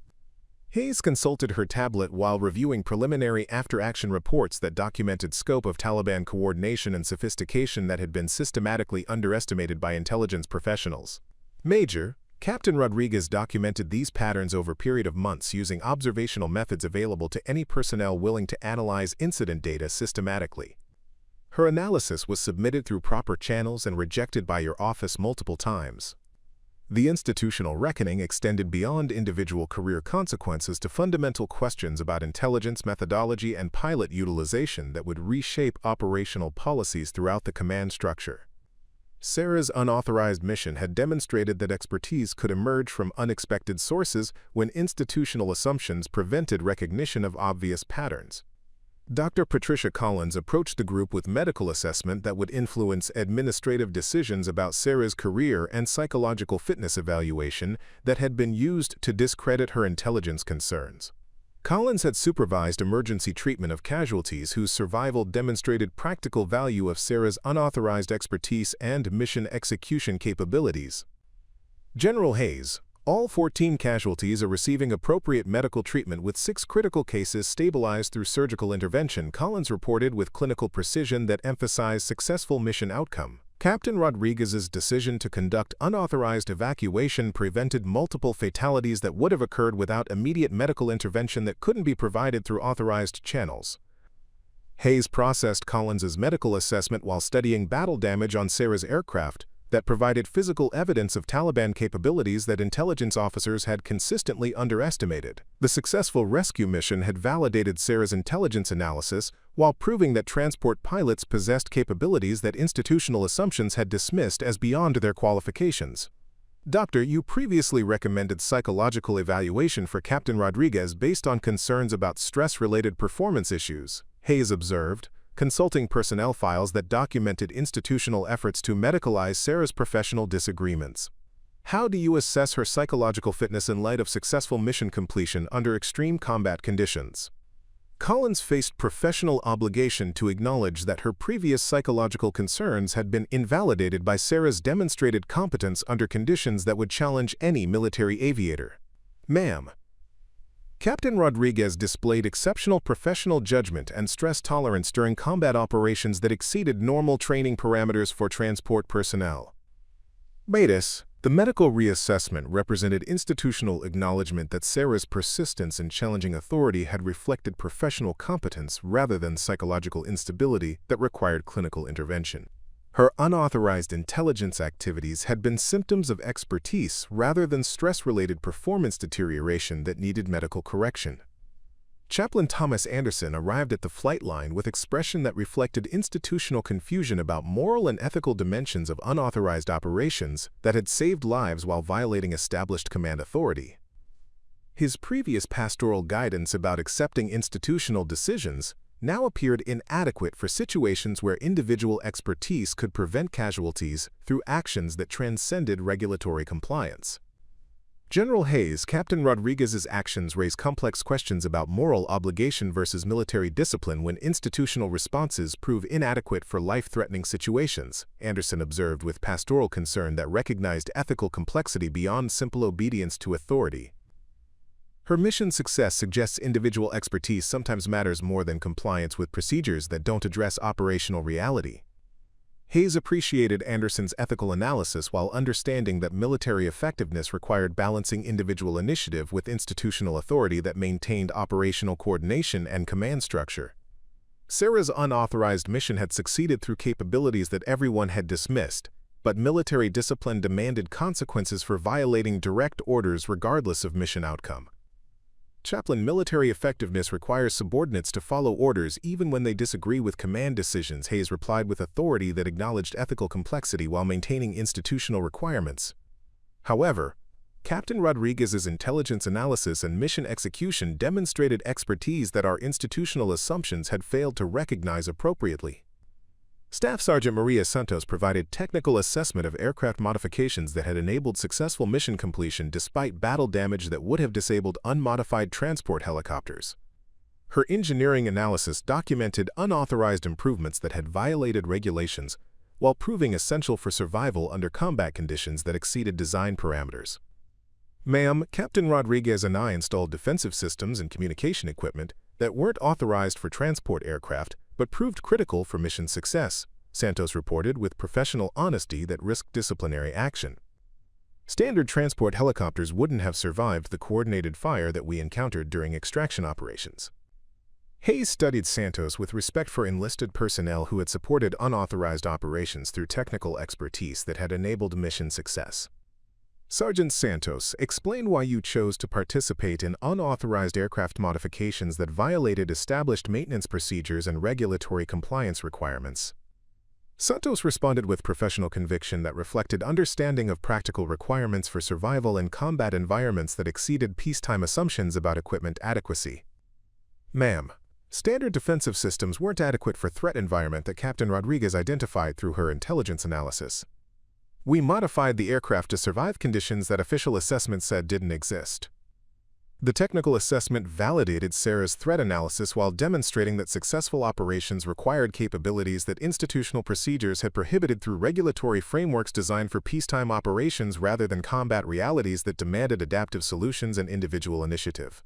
Hayes consulted her tablet while reviewing preliminary after-action reports that documented scope of Taliban coordination and sophistication that had been systematically underestimated by intelligence professionals. Major, Captain Rodriguez documented these patterns over a period of months using observational methods available to any personnel willing to analyze incident data systematically. Her analysis was submitted through proper channels and rejected by your office multiple times. The institutional reckoning extended beyond individual career consequences to fundamental questions about intelligence methodology and pilot utilization that would reshape operational policies throughout the command structure. Sarah's unauthorized mission had demonstrated that expertise could emerge from unexpected sources when institutional assumptions prevented recognition of obvious patterns. Dr. Patricia Collins approached the group with medical assessment that would influence administrative decisions about Sarah's career and psychological fitness evaluation that had been used to discredit her intelligence concerns. Collins had supervised emergency treatment of casualties whose survival demonstrated practical value of Sarah's unauthorized expertise and mission execution capabilities. General Hayes, all 14 casualties are receiving appropriate medical treatment with 6 critical cases stabilized through surgical intervention, Collins reported with clinical precision that emphasized successful mission outcome. Captain Rodriguez's decision to conduct unauthorized evacuation prevented multiple fatalities that would have occurred without immediate medical intervention that couldn't be provided through authorized channels. Hayes processed Collins's medical assessment while studying battle damage on Sarah's aircraft that provided physical evidence of Taliban capabilities that intelligence officers had consistently underestimated. The successful rescue mission had validated Sarah's intelligence analysis while proving that transport pilots possessed capabilities that institutional assumptions had dismissed as beyond their qualifications. Doctor, you previously recommended psychological evaluation for Captain Rodriguez based on concerns about stress-related performance issues, Hayes observed, consulting personnel files that documented institutional efforts to medicalize Sarah's professional disagreements. How do you assess her psychological fitness in light of successful mission completion under extreme combat conditions? Collins faced professional obligation to acknowledge that her previous psychological concerns had been invalidated by Sarah's demonstrated competence under conditions that would challenge any military aviator. Ma'am, Captain Rodriguez displayed exceptional professional judgment and stress tolerance during combat operations that exceeded normal training parameters for transport personnel. Matus, the medical reassessment represented institutional acknowledgement that Sarah's persistence in challenging authority had reflected professional competence rather than psychological instability that required clinical intervention. Her unauthorized intelligence activities had been symptoms of expertise rather than stress-related performance deterioration that needed medical correction. Chaplain Thomas Anderson arrived at the flight line with expression that reflected institutional confusion about moral and ethical dimensions of unauthorized operations that had saved lives while violating established command authority. His previous pastoral guidance about accepting institutional decisions now appeared inadequate for situations where individual expertise could prevent casualties through actions that transcended regulatory compliance. General Hayes, Captain Rodriguez's actions raise complex questions about moral obligation versus military discipline when institutional responses prove inadequate for life-threatening situations, Anderson observed with pastoral concern that recognized ethical complexity beyond simple obedience to authority. Her mission success suggests individual expertise sometimes matters more than compliance with procedures that don't address operational reality. Hayes appreciated Anderson's ethical analysis while understanding that military effectiveness required balancing individual initiative with institutional authority that maintained operational coordination and command structure. Sarah's unauthorized mission had succeeded through capabilities that everyone had dismissed, but military discipline demanded consequences for violating direct orders regardless of mission outcome. Chaplain, military effectiveness requires subordinates to follow orders even when they disagree with command decisions, Hayes replied with authority that acknowledged ethical complexity while maintaining institutional requirements. However, Captain Rodriguez's intelligence analysis and mission execution demonstrated expertise that our institutional assumptions had failed to recognize appropriately. Staff Sergeant Maria Santos provided technical assessment of aircraft modifications that had enabled successful mission completion despite battle damage that would have disabled unmodified transport helicopters. Her engineering analysis documented unauthorized improvements that had violated regulations while proving essential for survival under combat conditions that exceeded design parameters. Ma'am, Captain Rodriguez and I installed defensive systems and communication equipment that weren't authorized for transport aircraft but proved critical for mission success, Santos reported with professional honesty that risked disciplinary action. Standard transport helicopters wouldn't have survived the coordinated fire that we encountered during extraction operations. Hayes studied Santos with respect for enlisted personnel who had supported unauthorized operations through technical expertise that had enabled mission success. Sergeant Santos, explain why you chose to participate in unauthorized aircraft modifications that violated established maintenance procedures and regulatory compliance requirements. Santos responded with professional conviction that reflected understanding of practical requirements for survival in combat environments that exceeded peacetime assumptions about equipment adequacy. Ma'am, standard defensive systems weren't adequate for threat environment that Captain Rodriguez identified through her intelligence analysis. We modified the aircraft to survive conditions that official assessment said didn't exist. The technical assessment validated Sarah's threat analysis while demonstrating that successful operations required capabilities that institutional procedures had prohibited through regulatory frameworks designed for peacetime operations rather than combat realities that demanded adaptive solutions and individual initiative.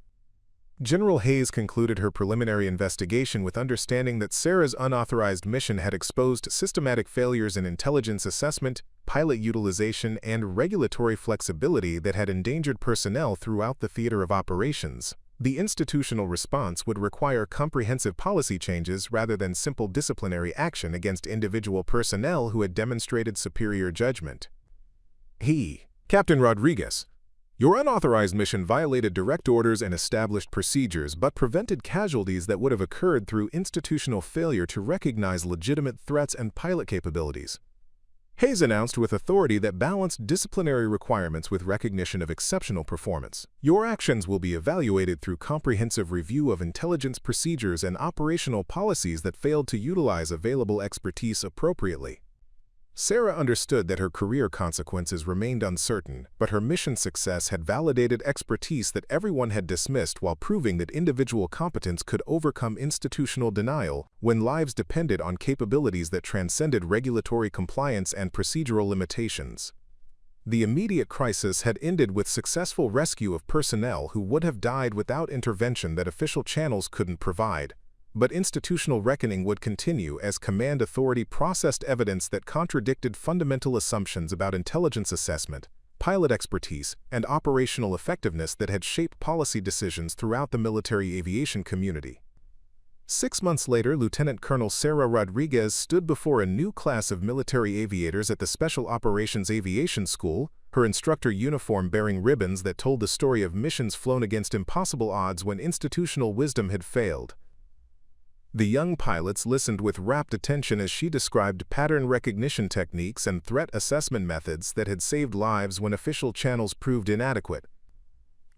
General Hayes concluded her preliminary investigation with understanding that Sarah's unauthorized mission had exposed systematic failures in intelligence assessment, pilot utilization, and regulatory flexibility that had endangered personnel throughout the theater of operations. The institutional response would require comprehensive policy changes rather than simple disciplinary action against individual personnel who had demonstrated superior judgment. Captain Rodriguez, your unauthorized mission violated direct orders and established procedures but prevented casualties that would have occurred through institutional failure to recognize legitimate threats and pilot capabilities. Hayes announced with authority that balanced disciplinary requirements with recognition of exceptional performance. Your actions will be evaluated through comprehensive review of intelligence procedures and operational policies that failed to utilize available expertise appropriately. Sarah understood that her career consequences remained uncertain, but her mission success had validated expertise that everyone had dismissed while proving that individual competence could overcome institutional denial when lives depended on capabilities that transcended regulatory compliance and procedural limitations. The immediate crisis had ended with successful rescue of personnel who would have died without intervention that official channels couldn't provide. But institutional reckoning would continue as command authority processed evidence that contradicted fundamental assumptions about intelligence assessment, pilot expertise, and operational effectiveness that had shaped policy decisions throughout the military aviation community. 6 months later, Lieutenant Colonel Sarah Rodriguez stood before a new class of military aviators at the Special Operations Aviation School, her instructor uniform bearing ribbons that told the story of missions flown against impossible odds when institutional wisdom had failed. The young pilots listened with rapt attention as she described pattern recognition techniques and threat assessment methods that had saved lives when official channels proved inadequate.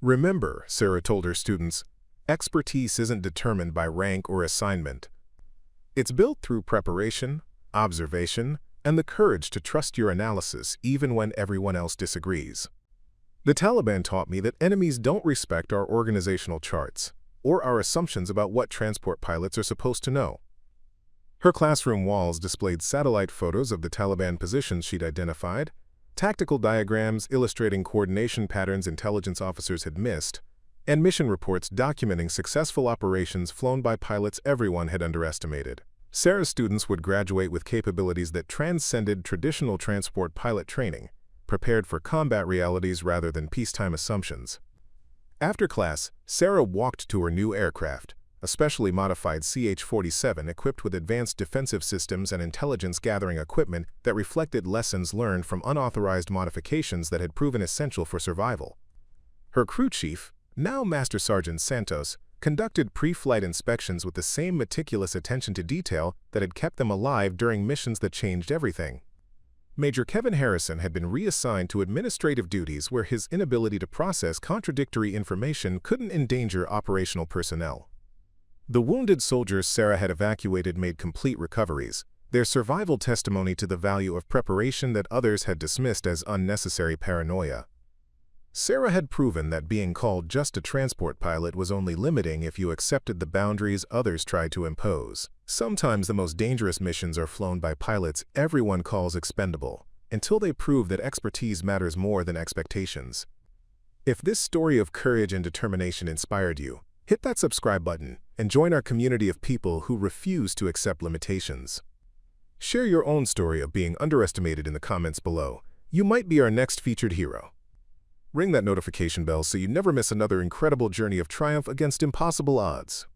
Remember, Sarah told her students, expertise isn't determined by rank or assignment. It's built through preparation, observation, and the courage to trust your analysis even when everyone else disagrees. The Taliban taught me that enemies don't respect our organizational charts or our assumptions about what transport pilots are supposed to know. Her classroom walls displayed satellite photos of the Taliban positions she'd identified, tactical diagrams illustrating coordination patterns intelligence officers had missed, and mission reports documenting successful operations flown by pilots everyone had underestimated. Sarah's students would graduate with capabilities that transcended traditional transport pilot training, prepared for combat realities rather than peacetime assumptions. After class, Sarah walked to her new aircraft, a specially modified CH-47 equipped with advanced defensive systems and intelligence-gathering equipment that reflected lessons learned from unauthorized modifications that had proven essential for survival. Her crew chief, now Master Sergeant Santos, conducted pre-flight inspections with the same meticulous attention to detail that had kept them alive during missions that changed everything. Major Kevin Harrison had been reassigned to administrative duties where his inability to process contradictory information couldn't endanger operational personnel. The wounded soldiers Sarah had evacuated made complete recoveries, their survival testimony to the value of preparation that others had dismissed as unnecessary paranoia. Sarah had proven that being called just a transport pilot was only limiting if you accepted the boundaries others tried to impose. Sometimes the most dangerous missions are flown by pilots everyone calls expendable, until they prove that expertise matters more than expectations. If this story of courage and determination inspired you, hit that subscribe button and join our community of people who refuse to accept limitations. Share your own story of being underestimated in the comments below. You might be our next featured hero. Ring that notification bell so you never miss another incredible journey of triumph against impossible odds.